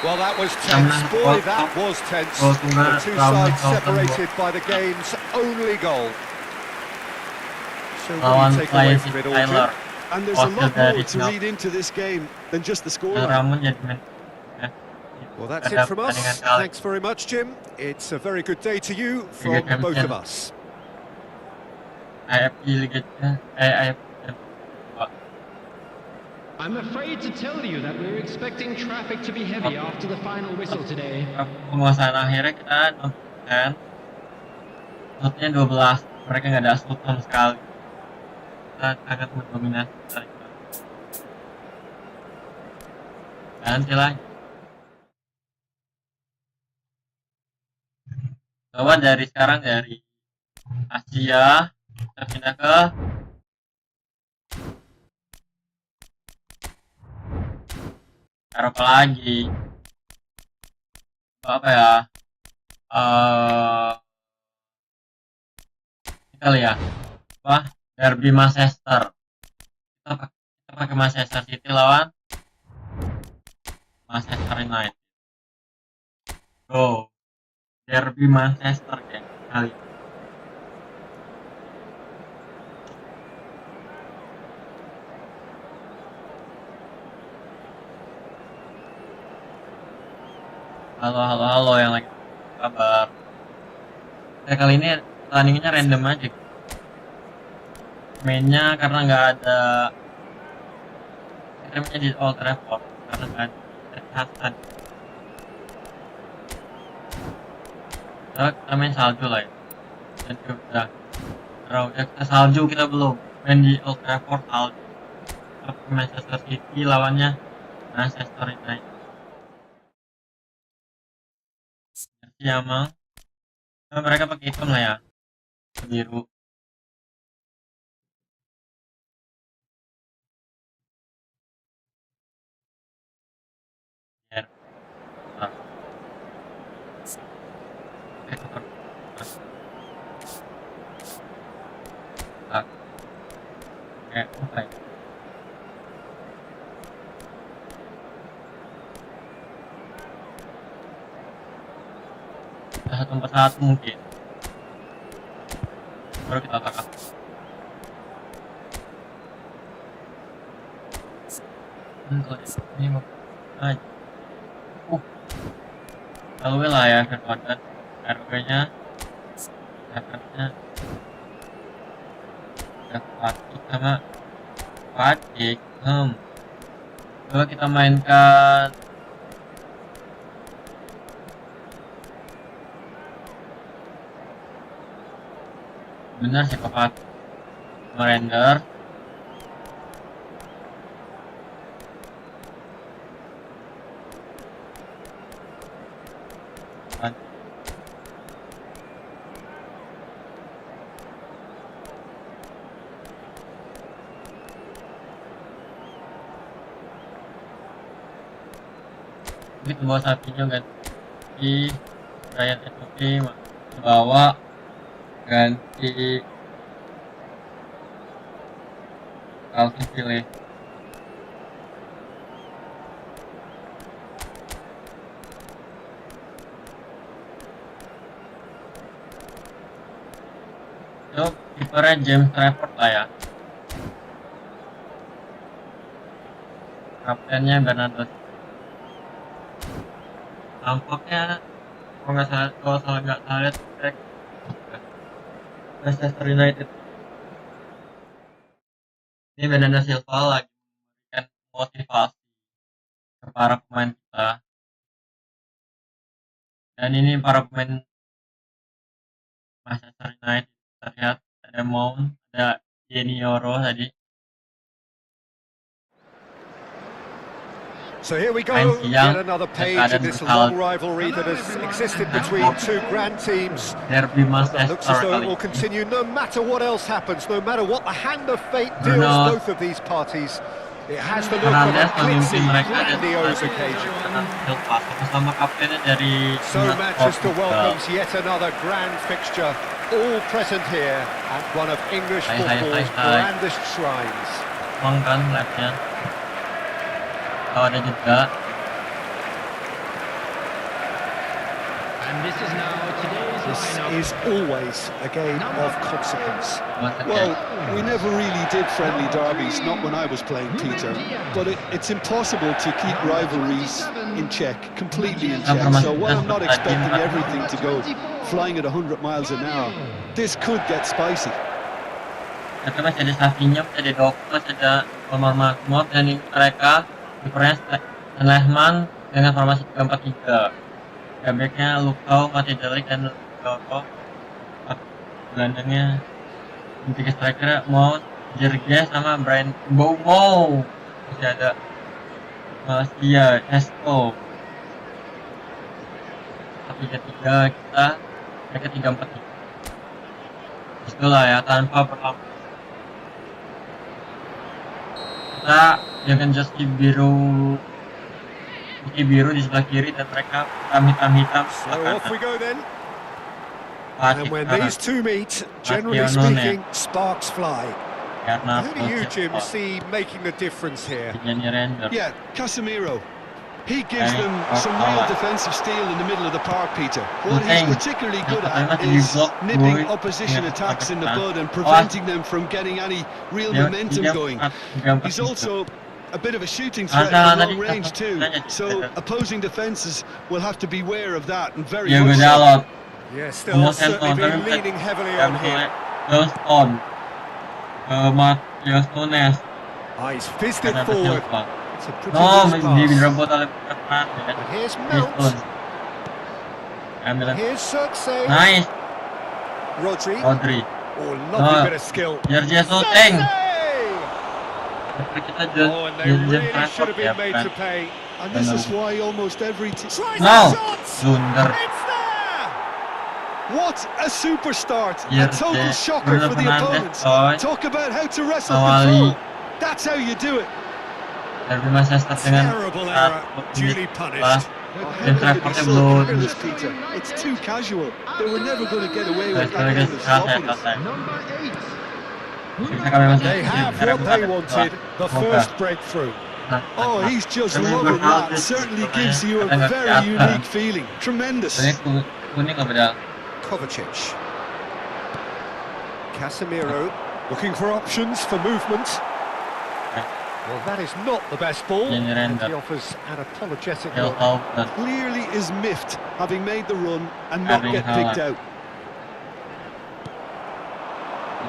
Well, that was tense. Boy, that was tense. Gol tunggal The two Ramon sides Sultan separated by the game's only goal. So what do lawan you take away Lion from it all, Tyler Jim? And there's a Wakil lot dari more to Singapura. read into this game than just the dan scoreline. Ramon jadi main Well, that's it Ada from us. pertandingan kali. Thanks very much, Jim. It's a very good day to you Liga from both Champions. of us. AFC Liga AFC I'm afraid to tell you that we're expecting traffic to be heavy after the final whistle today. penguasaan akhirnya kita nonton shotnya 12 mereka nggak ada shoot sama sekali kita sangat mendominasi ganti lagi coba dari sekarang dari Asia kita pindah ke Eropa lagi apa ya kita lihat derby Manchester kita pakai Manchester City lawan Manchester United go derby Manchester ya kali halo yang lagi kabar kali ini pertandingannya random aja mainnya karena nggak ada mainnya di Old Trafford karena nggak ada kesehatan kita main salju lah ya dan udah kita salju kita belum main di Old Trafford salju Manchester City lawannya Manchester United ya mang mereka pakai hitam lah ya biru ya apa ya 1-4-1 mungkin. Baru kita attack. Ini mau aja. Tahu lah ya kekuatan RW-nya, efeknya, Fatik sama Fatik. Coba kita mainkan benar sih Fatik merender. Ini ke bawah sapinya ganti Ryan SOP ke bawah ganti Calvin pilih itu kipernya James Trafford lah ya, kaptennya Bernardo. Tampaknya kalau nggak salah lihat track Manchester United ini Bernardo Silva lagi memberikan motivasi ke para pemain kita, dan ini para pemain Manchester United kita lihat ada Mount, ada Jenioro tadi. So here we go, yet another page in this long rivalry that has existed between two grand teams. Derby It looks as though it will continue no matter what else happens, no matter what the hand of fate deals both of these parties. It has the look of a glitzy, grandiose occasion. So Manchester welcomes yet another grand fixture, all present here at one of English football's grandest shrines. Mangkan labnya. Ada jeda. And this is now today's This lineup. is always a game of consequence. Well, we never really did friendly derbies, not when I was playing, Peter. But it's impossible to keep rivalries in check, completely in check. So while I'm not expecting everything to go flying at 100 miles an hour, this could get spicy. Tapi masih ada Savinya, masih ada Doku, masih ada Omar Mahmud, dan mereka kipernya Tenang dengan formasi 3-4-3. Backnya Lukau, Mati Delik, dan Lukau. Gelandangnya tiga striker mau Jerge sama Brian Bomo. Masih ada Sia Esko. 3-3 kita, mereka 3-4-3. Itulah ya, tanpa berlaku. Kita jangan joki biru di sebelah kiri dan mereka hitam So off we go then. Fasik And when kanan. these two meet, generally speaking, sparks fly. Karena Who do you, Jim, see making the difference here? Yeah, Casemiro. He gives them some real defensive steel in the middle of the park, Peter. What he's particularly good at is nipping opposition attacks in the bud and preventing them from getting any real momentum going. He's also a bit of a shooting threat from long range too, so opposing defences will have to beware of that, and very much so. Yeah, still certainly been leaning heavily on him. He's fizzed it forward. It's a pretty loose pass. And here's Mount. And here's Circe. Nice. Rodri. Oh, lovely bit of skill. Shooting. Oh, and they really should have been made to pay. And this is why almost every team... No. It's there! What a super start! A total shocker for the opponents. Talk about how to wrestle control. That's how you do it. Terrible error, duly punished. Peter. It's too casual. They were never going to get away with that kind of sloppiness. Number 8. They have what they wanted, the first breakthrough. Oh, he's just loving that. Certainly gives you a very unique feeling. Tremendous. kuning loh padahal. Kovacic. Casemiro looking for options for movement. Well, that is not the best ball, and he offers an apologetic look. Clearly is miffed, having made the run and not get picked out.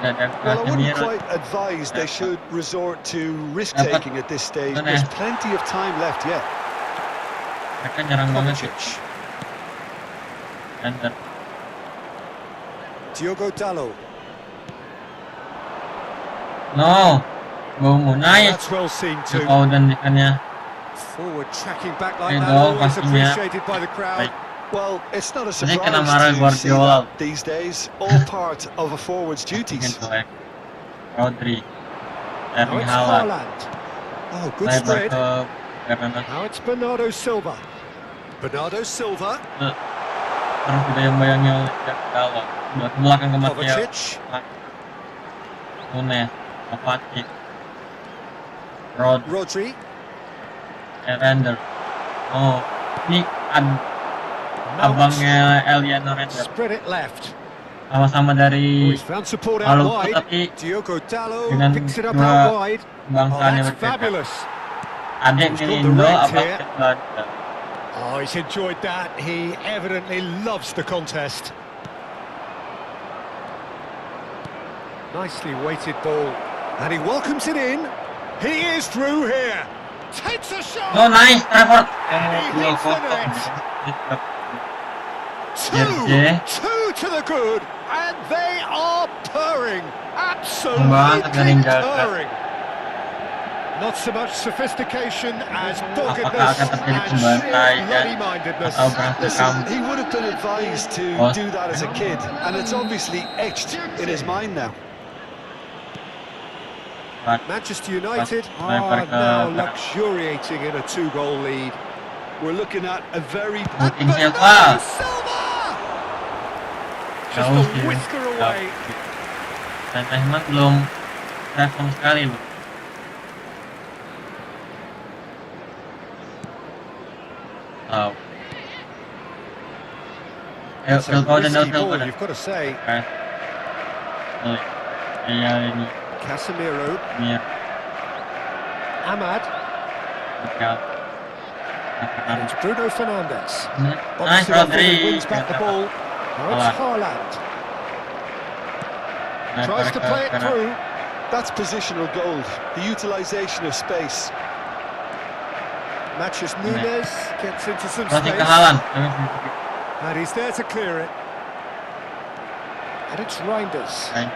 Well, I wouldn't quite advise they should resort to risk-taking at this stage. There's plenty of time left yet. Mereka nyerang banget sih. Diogo Dalot. No, mau naik. That's well seen too. Kau dan ikannya. Forward tracking back like Itu that, always pastinya. appreciated by the crowd. Well, it's not a Ini surprise kena marah to see Guardiola. that these days. All part of a forward's duties. Rodri, Now Erling it's Haaland, Haaland. Oh, good lebar spread. ke Bernardo. Now it's Bernardo Silva. Bernardo Silva. Terus dibayang-bayangi oleh Gallo. Ke belakang ke Mateo. Kovacic. Nunes, Kovacic, Rodri. Render. Oh, ini abangnya Eliano Render. Spread it left. Sama-sama Oh, dari he's found support out Maluku, wide. tapi Diogo Dalot dengan picks it up dua out wide. Oh, bangsaannya that's berbeda. fabulous. Adik He's milih got the Indo, right abang here. Belanda. Oh, he's enjoyed that. He evidently loves the contest. Nicely weighted ball. And he welcomes it in. He is through here. Takes a shot. No, nice, Trevor. He hits the net. Yeah. Two to the good. And they are purring. Banget Absolutely jaga. purring. Not so much sophistication as Apakah doggedness akan terjadi and pembantai sheer dan bloody-mindedness. atau berhasil Listen, kamu? he would have been advised to do that as a kid, and it's obviously etched in his mind now. Manchester United are now luxuriating in a two-goal lead. We're looking at a very... Booking Silva. Just Jauh a sih. whisker away. Dan Rahman belum sama sekali loh. Oh. Ayo, It's a Silva dan risky Silva ball, dah. you've got to say. Oh, iya ini. Casemiro, Mir. Ahmad, Mikel. and it's Bruno Fernandes. Nice, Obviously, Rodri. wins back the ball. Now it's Haaland. Tries to play it through. That's positional goal, the utilisation of space. Matches Nunes, gets into some Crossing ke space. Haaland. And he's there to clear it. And it's Reinders. And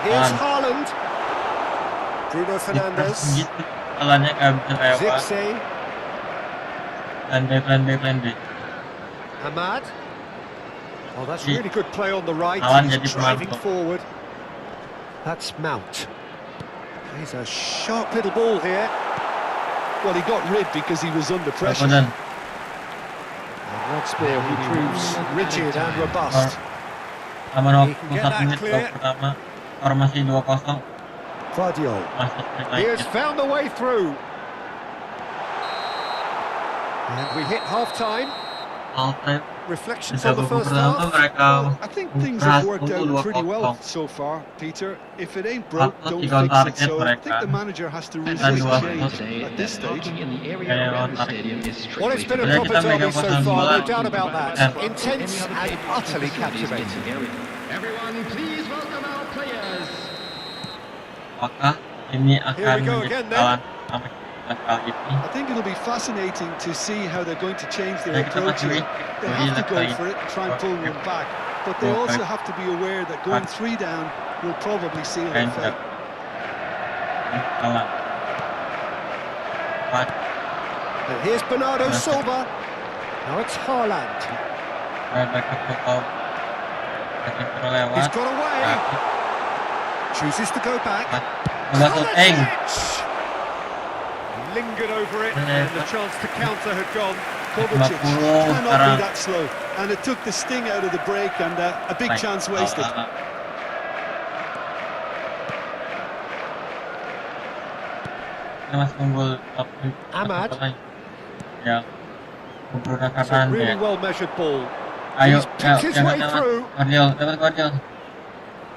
here's Haaland. Bruno Fernandes. Gitu. Haalandnya nggak bisa lewat. Zirkzee. Plan B. Ahmad. Oh, that's really good play on the right. Haaland He's jadi driving pemantau. forward. That's Mount. He's a sharp little ball here. Well, he got rid because he was under pressure. Foden. And once more, he proves rigid and robust. Sama He can get 21 that menit clear. babak pertama. Skor masih 2-0. Guardiola. Manchester He has United. found the way through. And we hit half-time. All-time. Reflections Sisa on the babak first pertama half. mereka I think things have berhasil worked out pretty 2-0. well so far, Peter. If it ain't broke, Atau don't 3 fix it. target So I mereka. think the manager has to Dan resist 2 change Today, at this that stage. parking in the area Kayak around the tarik. stadium is Well, it's been a Jadi proper kita derby megang so posisi far, bola. no doubt about that. Dan Intense and utterly captivating. Everyone, please welcome our players. apakah ini Here akan we go menjadi again, then. kesalahan sama kita kali ini? I think it'll be fascinating to see how they're going to change Ya, their kita approach masih here. They have to go for it and try and pull one back, but they also have to be aware that going 3 down will probably seal their Render. fate. Haaland. Empat. And here's Bernardo Silva. Now it's Haaland. Mereka foto. Mereka lewat. He's got away. Rapi. Chooses to go back. Udah syuting. Kovacic! Lingered over it, and the chance to counter had gone. Kovacic 50 cannot sekarang. be that slow, and it took the sting out of the break and a big chance wasted. Ini masih unggul. Ahmad. Ya. It's a really well measured ball. Ayo, He's picked his way through. dapat Guardiol.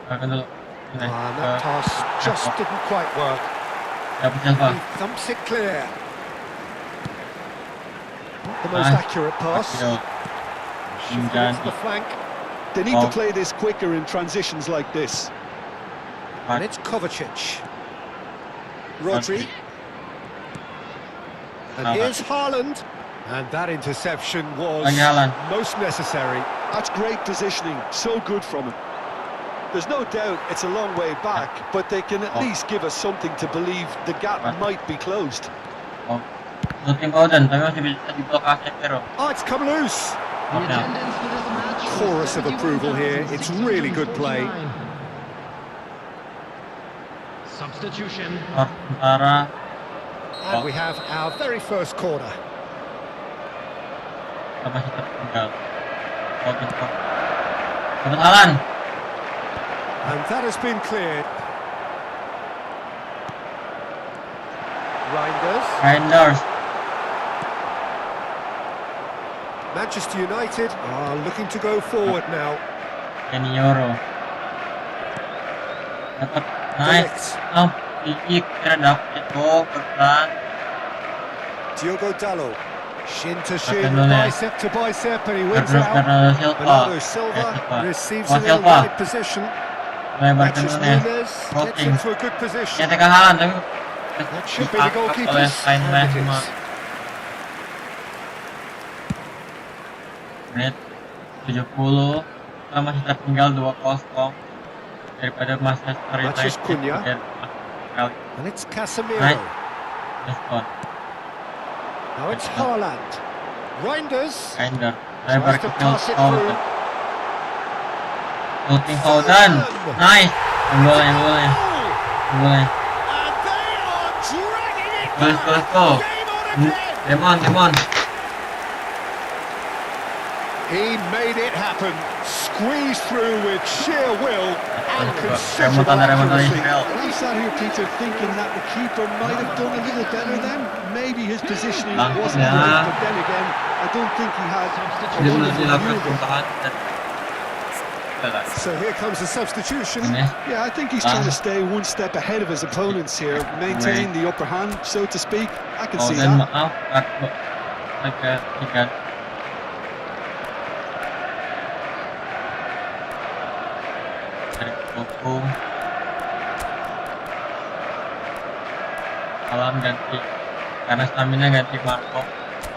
Makan dulu. And that pass just didn't quite work. Dapat Silva. He thumps it clear. Not the most accurate pass. Shifted into the flank. They need to play this quicker in transitions like this. And it's Kovacic. Rodri. And here's Haaland. And that interception was most necessary. That's great positioning, so good from him. There's no doubt it's a long way back, but they can at least give us something to believe the gap might be closed. Oh, it's come loose. Chorus of approval here. It's really good play. Substitution. And we have our very first corner. Masih tertinggal. Kebetulan. And that has been cleared. Reinders. Manchester United are looking to go forward now. Euro. Dapat nice. Kira dapat itu pelan. Diogo Dalot. Shin to shin, bicep to bicep, and he wins out. Bernardo Silva receives in the right position. Matches Nunes gets into a good position. That should be the goalkeeper's. Menit 70, kita masih tertinggal 2-0 daripada Manchester United. And it's Casemiro. Now it's Haaland. Reinders. Tries to pass it through. Shooting Foden. Nice. Boleh. And they are dragging it Let's go. Demon. He made it happen. Squeezed through with sheer will and considerable accuracy. I'm sat here, Peter, thinking that the keeper might have done a little better then. Maybe his positioning wasn't great, but then again, I don't think he had a wonderful view. So here comes the substitution. Yeah, I think he's trying to stay one step ahead of his opponents here, maintain the upper hand, so to speak. I can see that. Malam ganti karena stamina ganti Marco,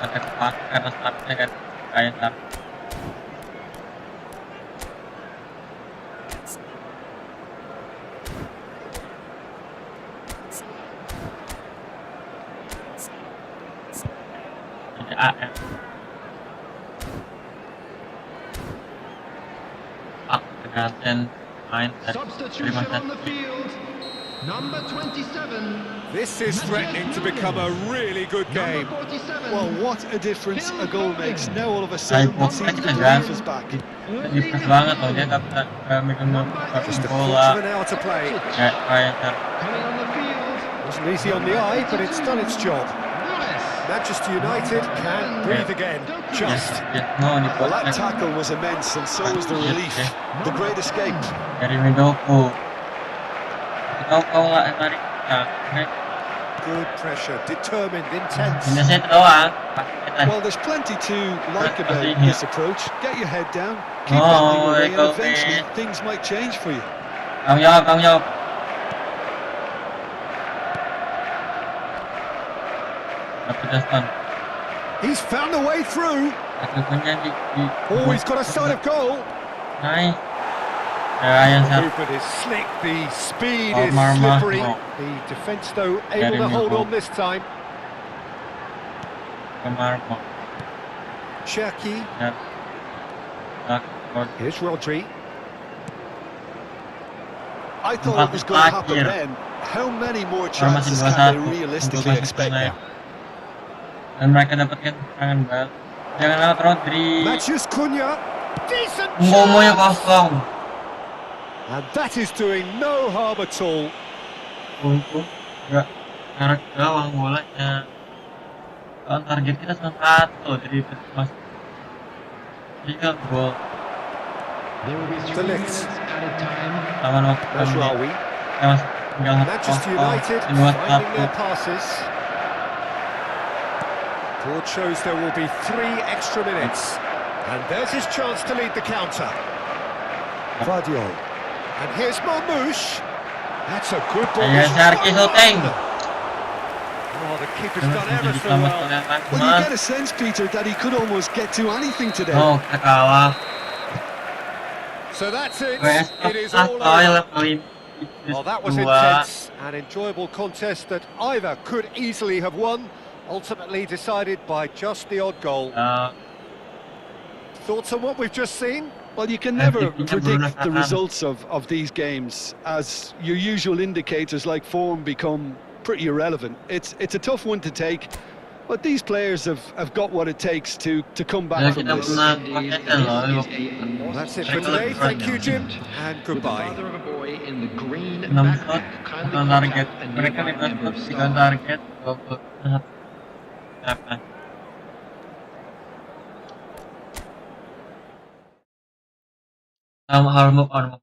ada kecepatan karena stamina ganti Kaisar. Jadi AM. Pergantian main dari Manchester. Number 27. This is threatening to become a really good game. Well, what a difference a goal makes. Now all of a sudden it seems the belief is back. Dipres banget loh, dia nggak bisa megang Just a bola. fortunate hour to play. Kayak Coming on the field. Wasn't easy on the eye, but it's done its job. Manchester United can breathe again. Just. Well, that tackle was immense, and so was the relief. The great escape. Dari Mendoku. Kau lah tarik. Good pressure, determined, intense. Indonesia itu doang. Well, there's plenty to like about this approach. Get your head down, keep battling away, and eventually things might change for you. Tanggung jawab. He's found a way through. Oh, he's got a sight of goal. Nice. The movement is slick, the speed is slippery. The defence, though, able to hold on this time. Cherki. Here's Rodri. I thought it was going to happen then. How many more chances can they realistically expect now? Dan mereka dapatkan serangan bal. Jangan lewat Rodri. Matthews Cunha. Decent Momen-momen kosong. And that is doing no harm at all. Untung nggak ngarek gawang bolanya. Kalau target kita cuma 1 dari mas 3 gol. There will be 3 minutes added time. Taman waktu That's Rawi. mas tinggal Manchester United di luar finding 1. their passes. Board shows there will be 3 extra minutes. And there's his chance to lead the counter. Vadio. And here's Marmouche. That's a good ball. Ayo Sarki syuting. Oh, the keeper's done ever so well. Well, you get a sense, Peter, that he could almost get to anything today. Oh, kita kalah. So that's it. Wes It is all toilet over. kali. Well, that was intense, an enjoyable contest that either could easily have won, ultimately decided by just the odd goal. Thoughts on what we've just seen? Well, you can never predict the results of these games, as your usual indicators like form become pretty irrelevant. It's a tough one to take, but these players have got what it takes to come back from this. Kita Well, that's it for today. Thank you, Jim, and With the goodbye. father of a boy in the green 6 shot, backpack kindly 1 target. contact the Mereka nearby 5 member shot, of 3 staff. target, 21. Apa? Harus move on.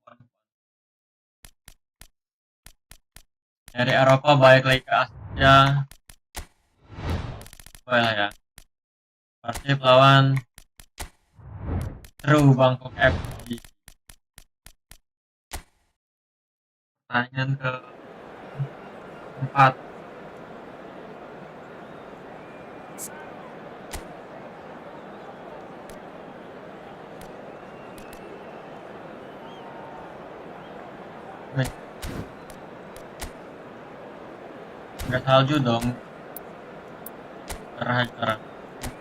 Dari Eropa balik lagi ke Asia. Boleh ya. Persib lawan Bangkok FC. Pertandingan ke 4. Nggak salju dong. Cerah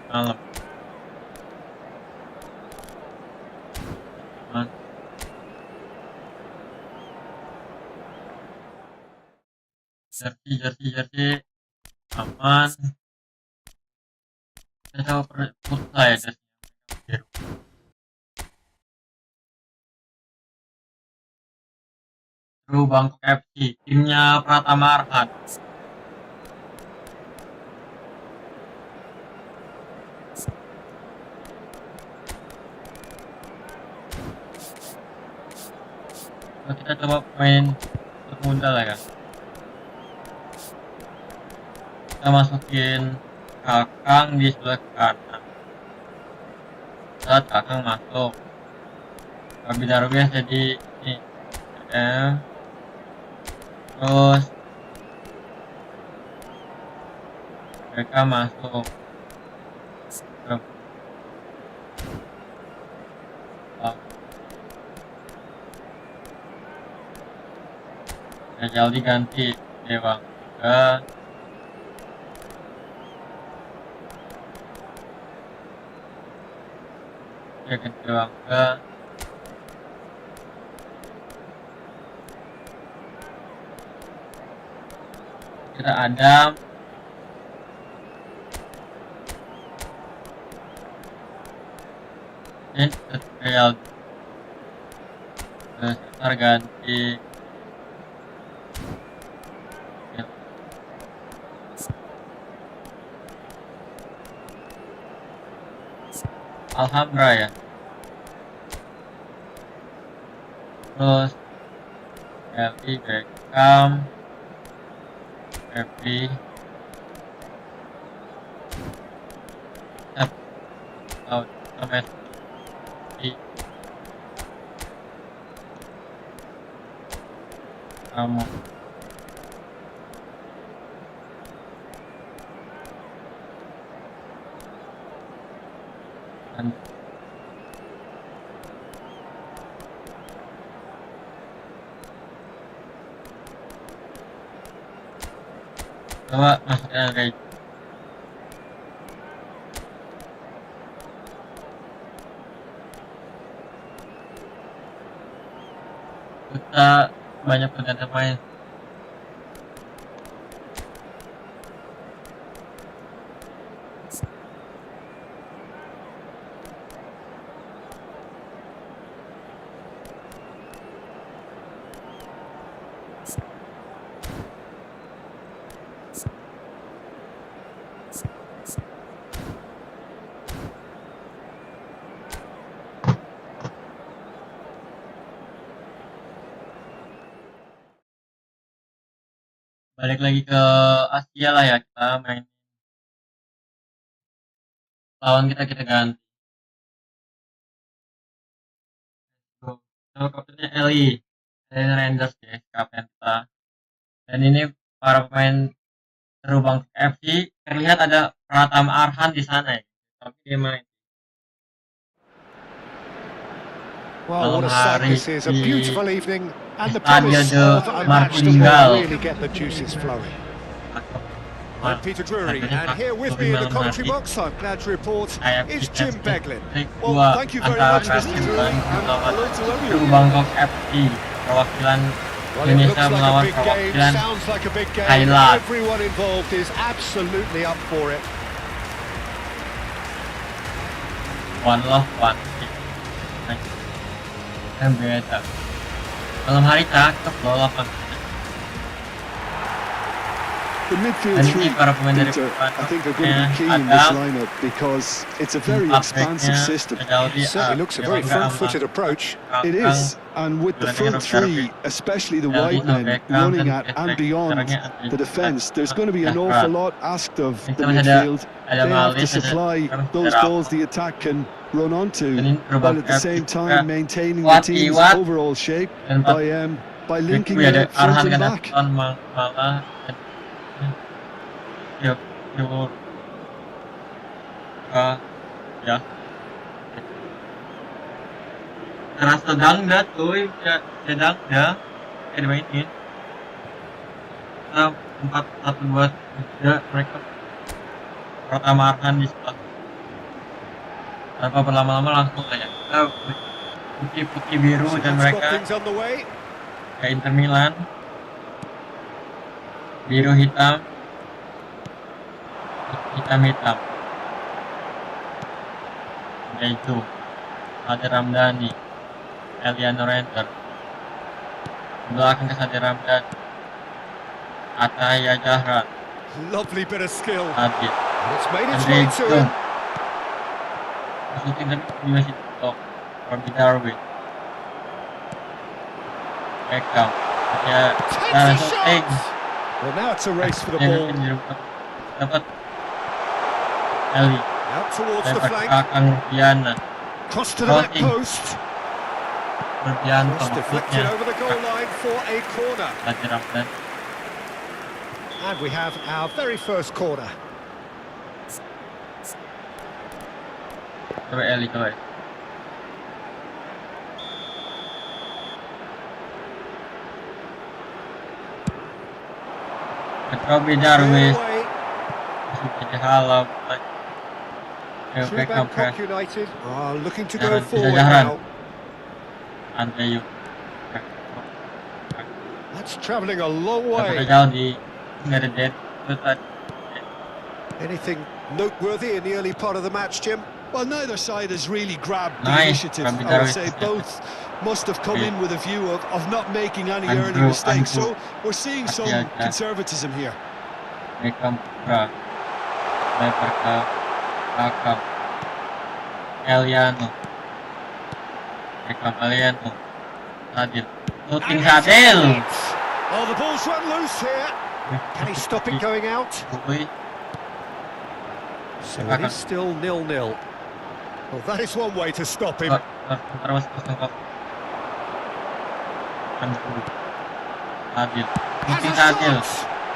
malam. Jersey aman. Saya coba futsal ya jersey biru. Bangkok FC, timnya Pratama Arhan. Kita coba main muda lah ya. Kita masukin Kakang di sebelah kanan. Saat Kakang masuk, Darwis jadi ini. Terus mereka masuk. Jauh diganti Dewang ke Dewang ke kita Adam dan Real sebentar ganti Alhambra ya. Terus Eli Beckham, Happy, sampai di kamu. Coba masukkan kayak kita banyak pergantian pemain. balik lagi ke Asia lah ya, kita main lawan kita ganti. So, kaptennya Eli Rangers ya, kapten kita. Dan ini para pemain Rubang FC, terlihat ada Pratama Arhan di sana ya. Tapi dia main Well, what a sight this is, a beautiful evening, and the promise of a match that will really get the juices flowing. I'm Peter Drury, and here with me in the commentary box, I'm glad to report, is Jim Beglin. Well, thank you very much, Mr. Drury, and hello to everyone. Bangkok FC, perwakilan Indonesia melawan perwakilan Thailand. Everyone involved is absolutely up for it. One love, one. Yang beda. Malam hari cakep loh lapangan. The midfield three, Peter, I think are going to be key in this lineup because it's a very expansive system. It certainly looks a very front-footed approach. It is, and with the front three, especially the wide men running at and beyond the defence, there's going to be an awful lot asked of the midfield. They have to supply those goals the attack can run onto, while at the same time maintaining the team's overall shape by linking it front and back. Ya, terasa dangda tuh, ya dangda, dimainin. Kita 4-1-2-3 mereka Pratama Arhan di sebelah. Tanpa berlama-lama langsung aja. Kita putih biru dan mereka kayak Inter Milan, biru hitam. Hitam-hitam. Yaitu Hadir Ramdhani, Eliano Renter. Belakang ke Hadir Ramdhani, Ataya Jahran. Lovely bit of skill. Hadir. It's made its way to him. Shooting tapi juga situ. Robbie Darwin. Beckham. Ya, well, now it's a race for the ball. Dapat Eli. Out towards the flank. Cross to the back post. Cross deflected over the goal line for a corner. And we have our very first corner. Coba Eli, coba. Robbie Darwin. Sudah halal. Beckham press. United are looking to go forward now. Andrew. That's travelling a long way. Anything noteworthy in the early part of the match, Jim? Well, neither side has really grabbed the initiative. I would say both must have come in with a view of not making any early mistakes. So we're seeing some conservatism here. Beckham press. Lebar ke belakang. Eliano. Beckham Eliano. Hadir. Shooting Hadir. Oh, the ball's run loose here. Can he stop it going out? So it is still 0-0. Well, that is one way to stop him. Hadir. Shooting Hadir.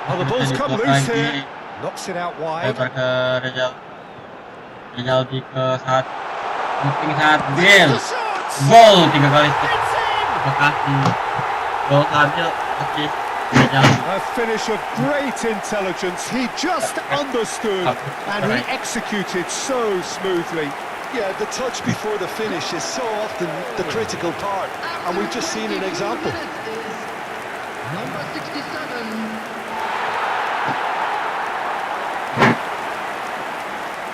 Oh, the ball's come loose here. Knocks it out wide. Lebar ke Rizal di ke saat shooting Hadir. Gol 3 kali. Terima kasih. Gol Hadir. A finish of great intelligence. He just understood and he executed so smoothly. Yeah, the touch before the finish is so often the critical part, and we've just seen an example. Number 67.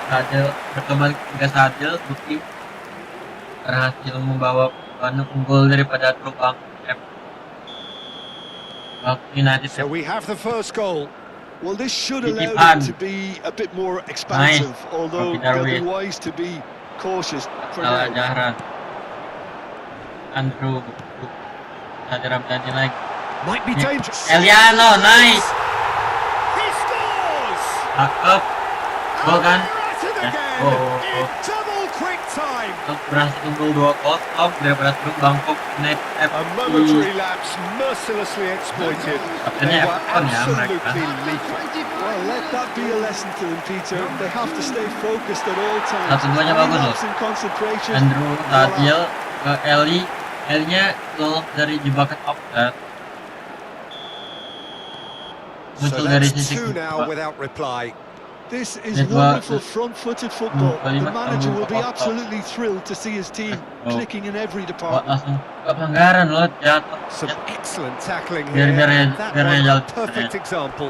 Sadil berkembang 3-1, Bukti berhasil membawa Bandung unggul daripada Rubang United. So we have the first goal. Well, this should allow them to be a bit more expansive, although they'll be wise to be cautious for now. Jahran, Andrew, Hadir Ramdhani lagi. Might be dangerous. Eliano, nice. Cakep. Gol kan? At it again. Oh. In double quick time. Berhasil unggul 2-0 daripada tim Bangkok United A FC. momentary lapse mercilessly exploited. They were absolutely lethal. Well, let that be a lesson to them, Peter. They have to stay focused at all times. Satu-duanya bagus loh. Relapse in concentration. Andrew Tadil ke Eli. Elinya lolos dari jebakan offset. So Muncul dari that's sisi two now kedua. without reply. This is Kedua, wonderful front-footed football. The kalimat manager will be Bangkok. absolutely thrilled to see his team clicking in every Buat department. langsung ke pelanggaran loh, jatuh. Some excellent tackling Biar- here. biar- That biar was Real- a perfect example.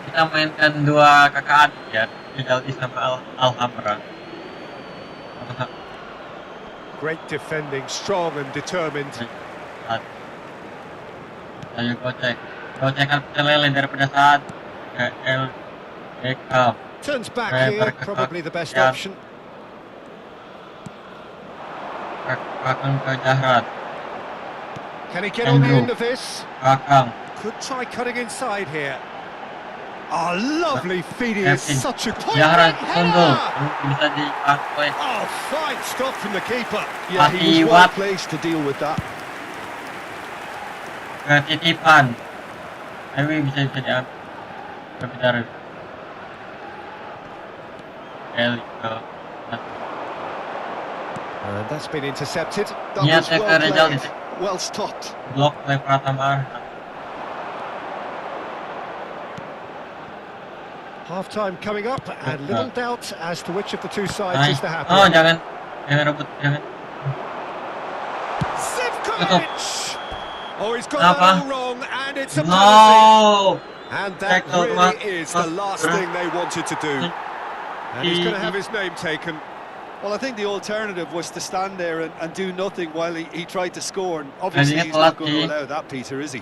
Kita mainkan dua kakak adik ya, Jaldi sama Alhambra. Great defending, strong and determined. Ayo gocekan pecel lele daripada saat ke El Beckham. Turns back Right, here, back- probably the best yeah. option. Kakang ke Jahrat. Can he get on the Andrew. end of this? Kakang. Could try cutting inside here. Oh, lovely feed. He is Kevin. such a Jahrat poignant sundul. header. Bisa dipakai. Oh, fine stop from the keeper. Yeah, he was Mati well Wat. placed to deal with that. Ketitipan. Tapi bisa diambil. Berbicara. Eli ke And that's been intercepted. That was Niatnya ke well Rejal played. itu. Well stopped. Blok oleh Pratama. Half-time coming up, and little doubt as to which of the two sides Nice. is the happier. Oh, jangan rebut, jangan. Zivkovic! Oh, he's got Apa? that all wrong, and it's a penalty. No. And that Tackle, really is the last Mas. thing they wanted to do. And he's going to have his name taken. Well, I think the alternative was to stand there and do nothing while he tried to score. And obviously, Kayaknya he's not telat going to sih. allow that, Peter, is he?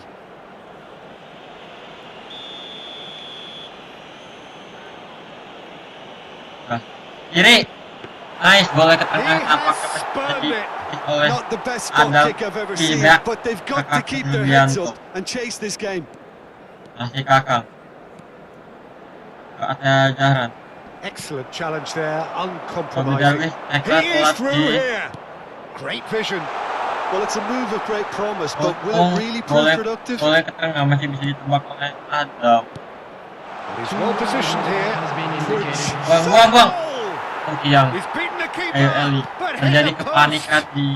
Kiri. Nice, boleh ke He tengah apakah has spurned it. oleh Not the best spot Adam kick I've ever seen, Tidak. but they've got to Kakak keep their heads Julianto. up and chase this game. masih Kakang. Ke atas Jahran. Excellent challenge there, Bobby uncompromising. Darwish, Ekra He is telat through di here. Great vision. Well, it's a move of great promise, but will it really prove boleh productive? boleh ke tengah, masih bisa ditebak oleh Adam. He's well positioned here. Has been Good indicated. Buang. goal. Oh, Kiang. He's beaten the keeper, Ayo Eli. but hit Terjadi the kepanikan post. di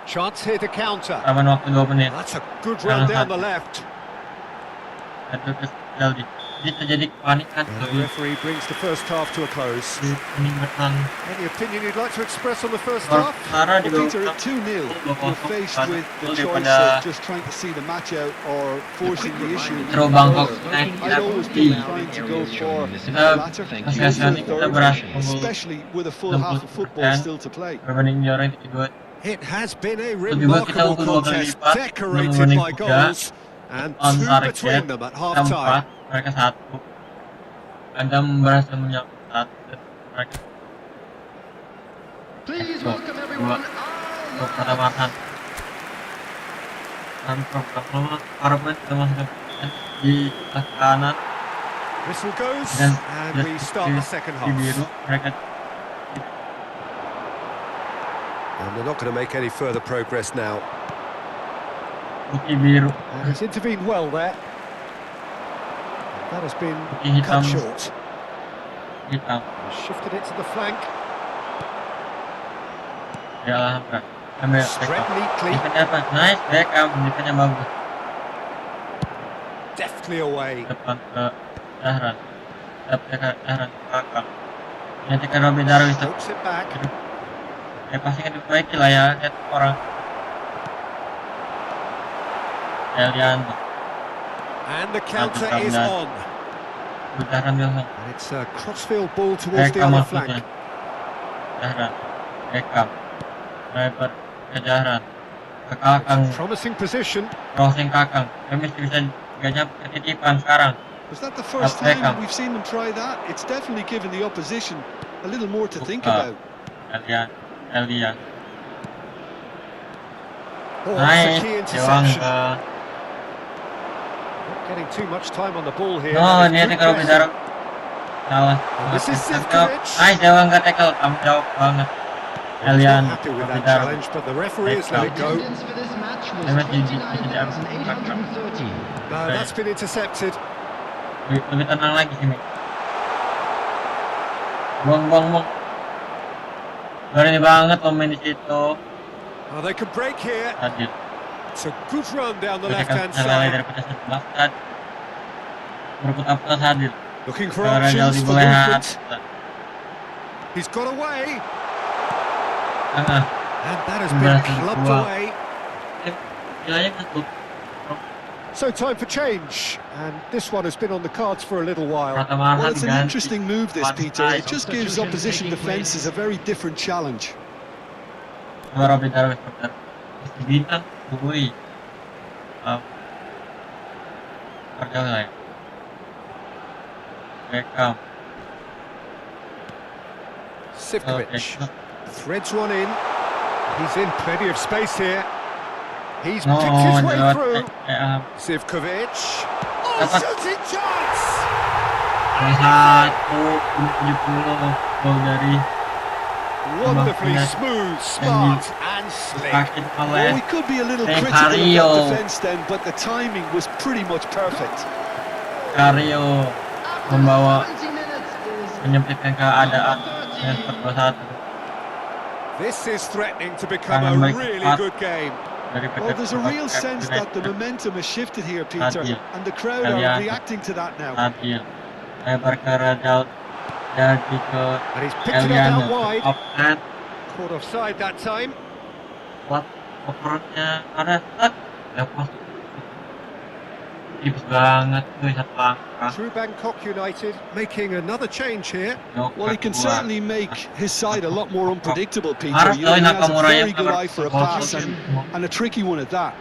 Chance here to counter. taman waktu 2 menit. That's a good run down the left. Itu ke Jaldi. Jadi terjadi kepanikan And the referee brings the first half to a close. di peningkatan Any opinion you'd like to express on the first Luar half? Utara di Well, bawah Peter, at 2-0, you're faced with the choice daripada of just trying to see the match out or forcing the issue. Throw Bangkok I'd United always be FC. inclined to go for the Kita latter, masih go for kasihan a kita third, berhasil unggul especially with a full half of football 60% still to play. berbanding juara yang kedua. It has been a Lebih baik kita remarkable unggul 2 kali contest, lipat, decorated berbanding by 3 goals, and on two target, between them at kita 4, half-time. mereka 1. Adam berhasil menyambut 1 dan mereka Please Dua. welcome everyone. untuk pertambahan. Dan program para pemain sudah masuk di sebelah kanan Whistle goes, dan and we start the second di half. biru mereka And they're not going to make any further progress now. putih biru, And he's intervened well there. That has been putih hitam, cut short. hitam. He's shifted it to the flank. Ya Alhambra. Ambil Spread Beckham. neatly, Defense apa? Nice, Beckham. Defense bagus. deftly away. Depan ke Jahran. Depan ke Jahran ke Kakang. Nanti ke Bobby Darwish. Hooks it back. Passingnya diperbaiki lah ya. Lihat orang. Elian. And the counter Beckham is dan- on. Jahran Wilson. And it's a crossfield ball towards the Beckham other maksudnya. flank. Jahran. Beckham. Driver ke Jahran. Ke Kakang. Promising position. Crossing Kakang. Kami bisa gajah ketitipan sekarang. Was that the first Beckham. time we've seen them try that? It's definitely given the opposition a little more to think Bukan. about. Elian. Oh, that's a Nice. key Jawang interception. ke What getting too much time on the ball here. No, That is niatnya good kalau pressing. bicara salah. This is Tangkap. Sivkovic. Jauh nggak tackle, kamu jauh banget. He's Elian, not happy with that Bitar. challenge, but the referee has let it go. Attendance for this match was Memang tinggi, tinggi, 29,830. No, that's been intercepted. Lebih tenang lagi sini. Buang. Berani banget pemain di situ. Oh, they can break here. Hadir. It's a good run down the Mereka left-hand lalai side. daripada sebelah kan. Merebut atas Hadir. Looking for Sekarang jauh options for dimulai movement. Hadir. He's got away, Tengah. and that has been Berhasil clubbed keluar. away. Bilanya masuk. So time for change, and this one has been on the cards for a little while. Pertama Well, it's an ganti. interesting move, this, Peter. It just gives opposition defences a very different challenge. Baru bicara sebentar. Bintang, Bui. Perjauh lah ya. Beckham. Sivkovic threads one in. He's in plenty of space here. He's picked his way through. Sivkovic. Oh, Dapat. shooting chance! Lihat, 70 gol dari Wonderfully smooth, smart, and slick. sakit Well, oleh we could be a little Thank critical of Mario. that defence then, but the timing was pretty much perfect. Kario membawa 20 minutes is menyempitkan keadaan dengan 1-1 This is threatening to become a Tangan baik really cepat good game. daripada Well, there's a real Tempat sense that the momentum has shifted here, Peter, Hadir. and the crowd Kalian. are reacting to that now. Hadir. Lebar ke Rajaut jadi ke And he's picked it up Elian out wide. offset Caught offside that time. buat opernya ada set lepas tipis banget tuh satu langkah. Through Bangkok United, making another change here. Well, he can certainly make his side a lot more unpredictable, Peter. Harus You know, tahu he has a Nakamura very yang good eye for a pass and a tricky one at that.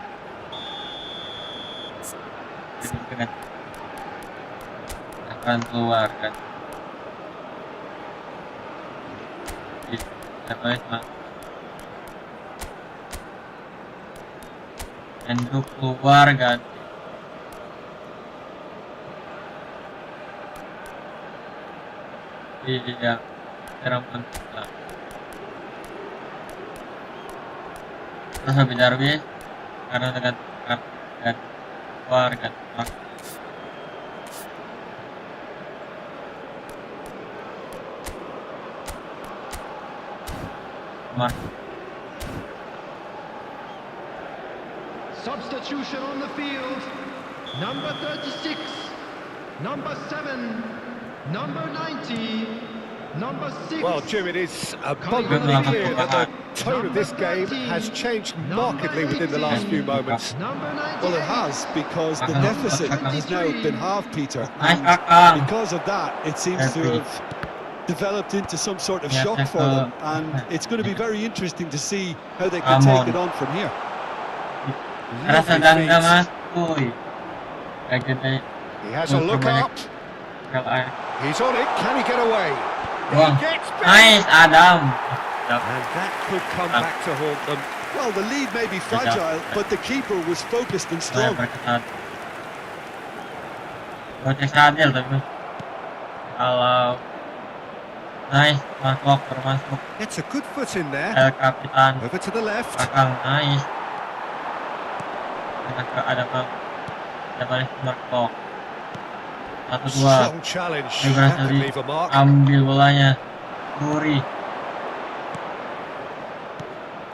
Akan keluar kan. Andrew keluar kan. Iya, sekarang penting. Terus habis Darby karena dengan dan keluar kan. Mark. substitution on the field. Number 36, number 7, number 90, number 6. Well, Jim, it is abundantly clear that the tone of this game has changed markedly within the last few moments. Number 98. Well, it has, because the deficit has now been halved, Peter. Nice, And Kakang. because of that, it seems to have developed into some sort of shock for them. And it's going to be very interesting to see how they can take it on from here. Terasa Lovely ganda feet. mas, kuy. Kayak gede. He has a look up. He's on it. Can he get away? Ruang. He gets back. Nice, Adam. And that could come back to haunt them. Well, the lead may be fragile, but the keeper was focused and Saya strong. berkesan. Gocek sadil tapi. Kalau nice, masuk termasuk Gets a good foot in there. El Kapitan. Over to the left. Kakang nice. Dengan keadaan ada balik Marco. 1-2. Strong challenge. Dia That berhasil could leave a mark. diambil bolanya. Nuri.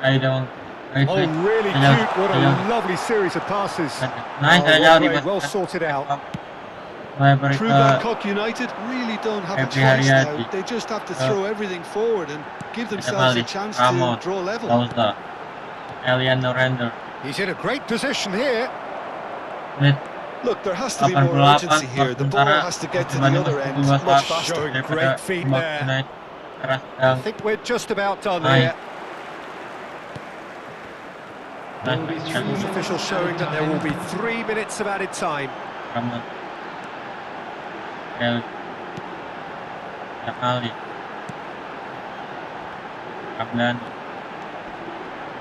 Ayo dong. Baik, Oh, baik. really Saya- cute. What a saya- lovely series of passes. Nice, Oh, saya well jauh di played, well sorted out. Mulai beri True ke Bangkok United really don't have a Happy choice now. Haryadi. They just have to throw everything forward and give ada themselves a balik. chance Ramon. to draw level. Lausa. Elian Norender. He's in a great position here. Menit Look, there has to be more 88. urgency here. The ball has to get to the other end much faster. Showing daripada great feet Bangkok there. United. Keras I sedang. think we're just about done Nice. here. Chinese officials showing that there will be 3 minutes of added time. Ramon. El. Ali. Kaplan.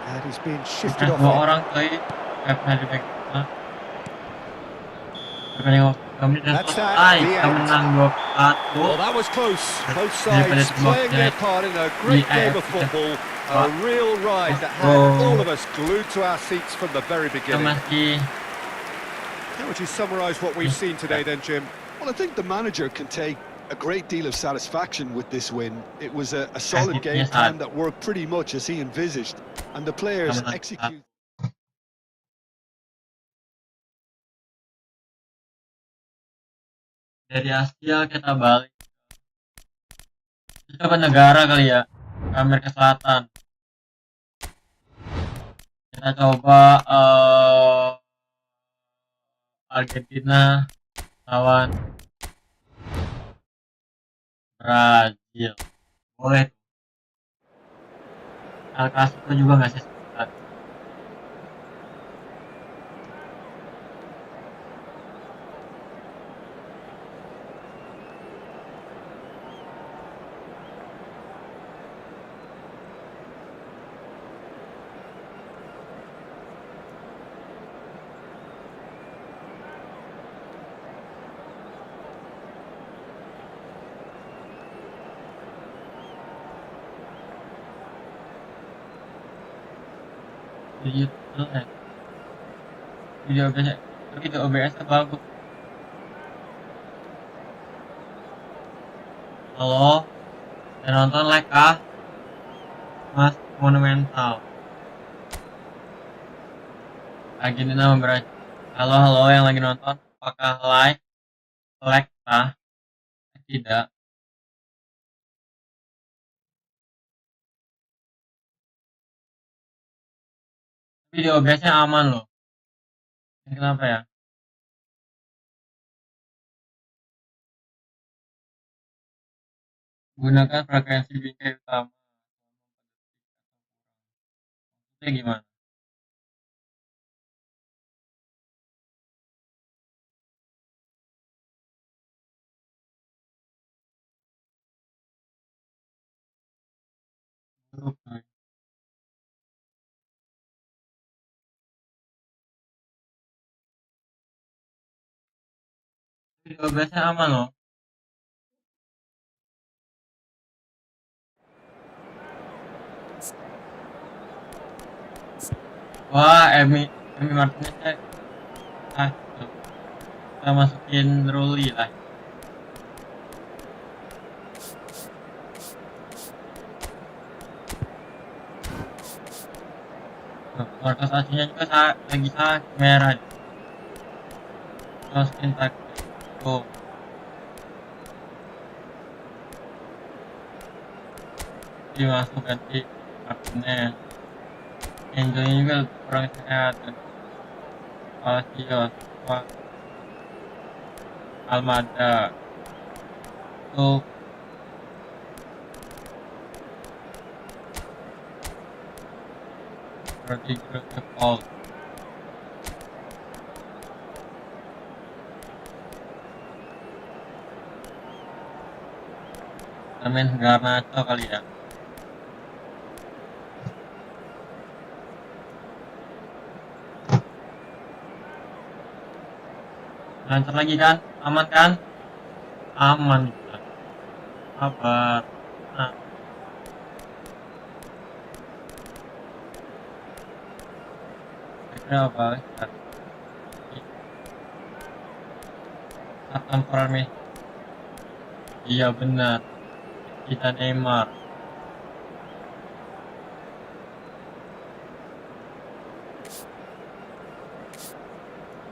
And he's being shifted Dua off. orang tuh. Kaplan di back. That's that, the kita end. menang 2-1. Well, that was close. Both Daripada sides playing their part in a great game of football. A real ride that had all of us glued to our seats from the very kita beginning. masih How would you summarise what we've seen today then, Jim? Well, I think the manager can take a great deal of satisfaction with this win. It was a solid game plan that worked pretty much as he envisaged, and the players executed. dari Asia kita balik kita ke negara kali ya, ke Amerika Selatan. Kita coba Argentina lawan Brazil. Boleh. El Clasico juga nggak sih? Video OBS bagus. Halo, yang nonton like kah? Mas monumental. Argentina memberani. Halo yang lagi nonton, apakah like kah? Tidak. Video OBS-nya aman loh. Ini kenapa ya? Gunakan frekuensi bingkai utama. Maksudnya gimana? Buruk tuh. Video OBS-nya aman loh. Wah, Emi Martinez tuh. Kita masukin Ruli lah. Markas aslinya juga lagi merah. Masukin tuh. Dimasuk ganti Martinez. Enjoy juga kurang sehat. Palacios, Almada, untuk Rodrigo Paul. Main Garnacho kali ya. Lancar lagi kan? Aman kan? Aman juga. Sabar. Nah. Kira apa? Akan Farme. Iya benar. Kita Neymar.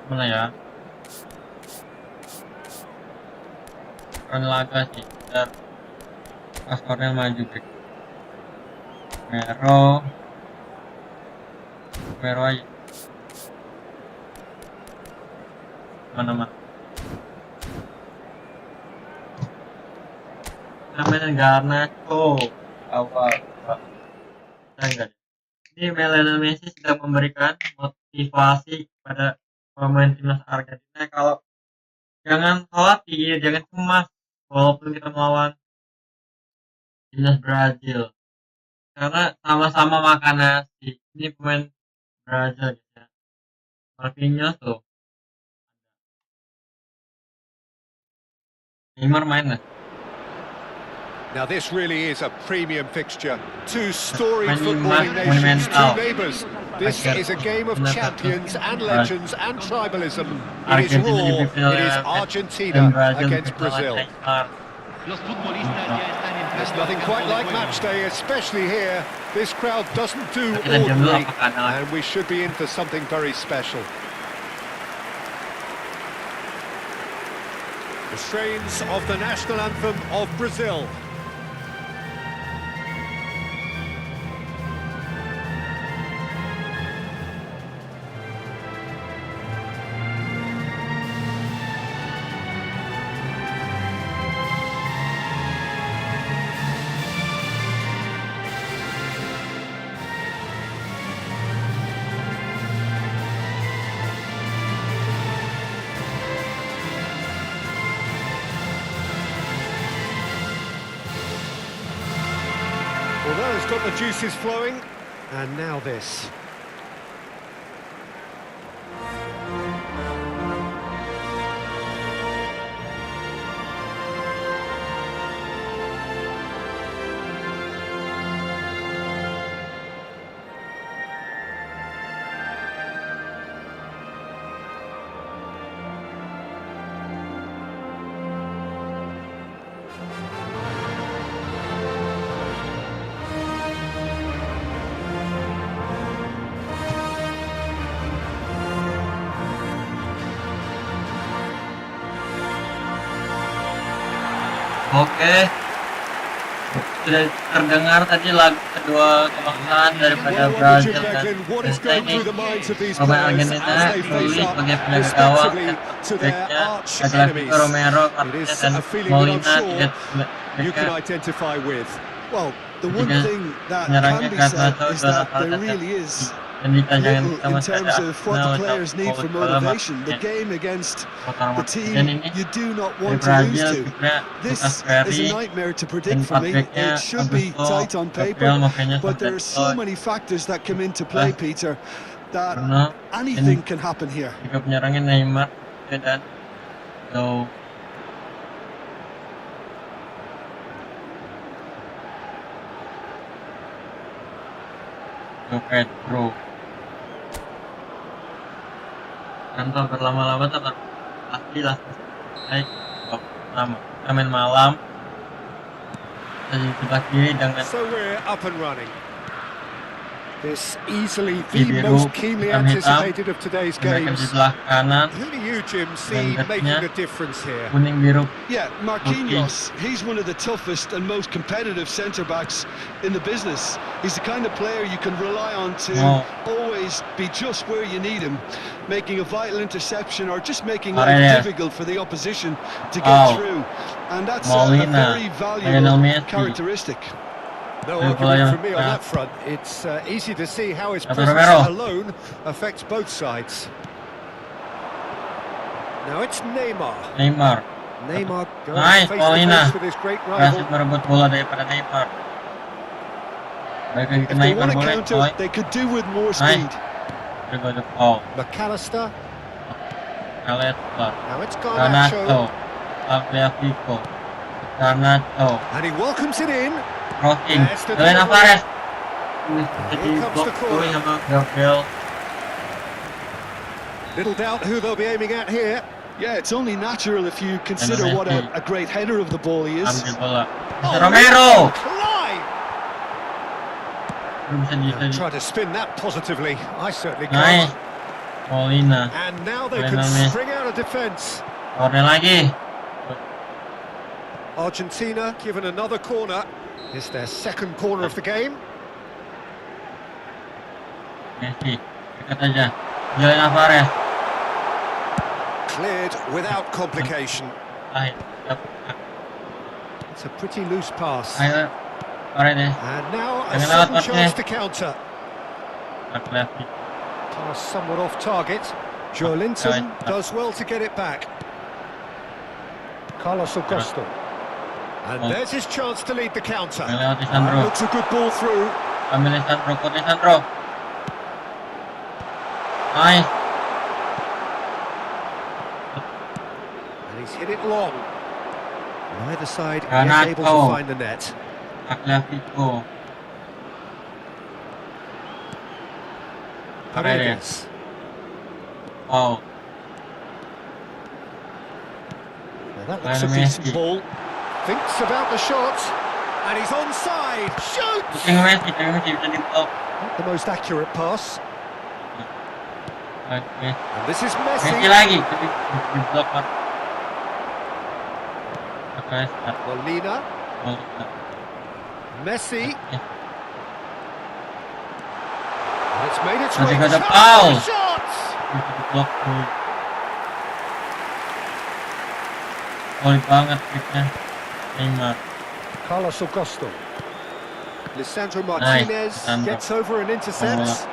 Mana ya? Laga sih biar skornya maju break. Mero aja mana namanya Garnacho awal enggak. Ini Lionel Messi sedang memberikan motivasi kepada pemain timnas Argentina kalau jangan khawatir, jangan cemas walaupun kita melawan timnas Brazil, karena sama-sama makan nasi. Ini pemain Brazil gitu ya. Marquinhos tuh Neymar main lah. Now this really is a premium fixture. Two storied Monument- footballing nations, two monumental. neighbours. This Akhir. is a game of Benar, champions satu. and legends and tribalism. It is Argentina raw. dipimpin It oleh is dan Argentina Brazil against dipimpin oleh Brazil. Neymar. Los futbolistas ya están en There's pleno nothing campo quite de like juego. match day, especially here. This crowd doesn't do Kita diam dulu ordinary, apakah ada and we should be in for something very special. The strains of the national anthem of Brazil. Well, it's got the juices flowing, and now this. Oke. Sudah terdengar tadi lagu kedua kebangsaan daripada Well, what would Brazil you dan reckon? What is Indonesia going ini. through the minds of these Pemain players Argentina as they face Rulli up sebagai penjaga gawang respectively dan to their backnya arch Atletico enemies? Romero It kapten is dan a feeling that I'm Molina sure tiga you can mereka identify with. Well, the one Tiga thing that penyerangnya can be ke said atas is dua that lapangan there atas. really is Dan di tajangan little kita in masih terms ada of what the Arsenal players need for motivation. The game against the team you do not want to lose to. This is a nightmare to predict for me. It should be tight on paper, but there are so many factors that come into play, Peter, that anything can happen here. Juga penyerangnya Neymar dan so Pedro. Tanpa berlama-lama tak pasti lah. Baik, pertama kita main malam dari sebelah kiri dengan So we're up and running. This easily Di the biru, most keenly hitam hitam. anticipated of today's Mereka di games. sebelah kanan Who do you, Jim, see Dan making backnya a difference here? kuning biru. Yeah, Marquinhos, he's one of the toughest and most competitive centre-backs in the business. He's the kind of player you can rely on to always be just where you need him, making a vital interception or just making life difficult for the opposition to get through. And that's a very valuable characteristic. No argument from me on that front. It's easy to see how his presence Romero. alone affects both sides. Now it's Neymar. Neymar Neymar going Nice, face to Molina. face with his great berhasil rival. merebut bola daripada Neymar. Baik lagi ke If they Neymar want to boleh. counter, they could do with more Nice. speed. Juga the foul. McAllister. Kaleta. Now it's Garnacho. Garnacho. Tagliafico. Garnacho. And he welcomes it in. Crossing. Yes, the Julian delivery. Alvarez. Jadi Here comes blok the corner. tuh sama Gabriel. Little doubt who they'll be aiming at here. Yeah, it's only natural if you consider what a great header of the ball he is. Ambil bola. Oh, Romero. Clive! Belum bisa Try to spin that positively. I certainly Nice. can't. Molina. And now they Lionel can Messi. spring out a defence. Corner lagi. Argentina given another corner. It's their second corner of the game. Messi. Dekat aja. Julian Alvarez. Cleared without complication. Ayo. It's a pretty loose pass. Ayo. Alright deh. And now a Jangan sudden lewat chance pasnya. to counter. Tagliafico. Pass somewhat off target. Joelinton does well to get it back. Carlos Augusto. And there's his chance to lead the counter. Lewat Lisandro. Looks a good ball through. Ambil Lisandro. Kut Lisandro. Nice. And he's hit it long. neither side yet able to find the net. Atletico. Paredes. Oh, Now that looks a decent ball. Thinks about the shot, and he's onside. Shoots! Messi bisa diblok. Not the most accurate pass. Oke. And this is Messi Messi. lagi, tapi diblok Pak. Oke, start. Molina. Oh, Messi. oke. And it's made its Masih way. ada foul. Shot! Diblok tuh. Solid banget triknya. Neymar. Carlos Augusto. Lisandro Martinez Lisandro. gets over and intercepts.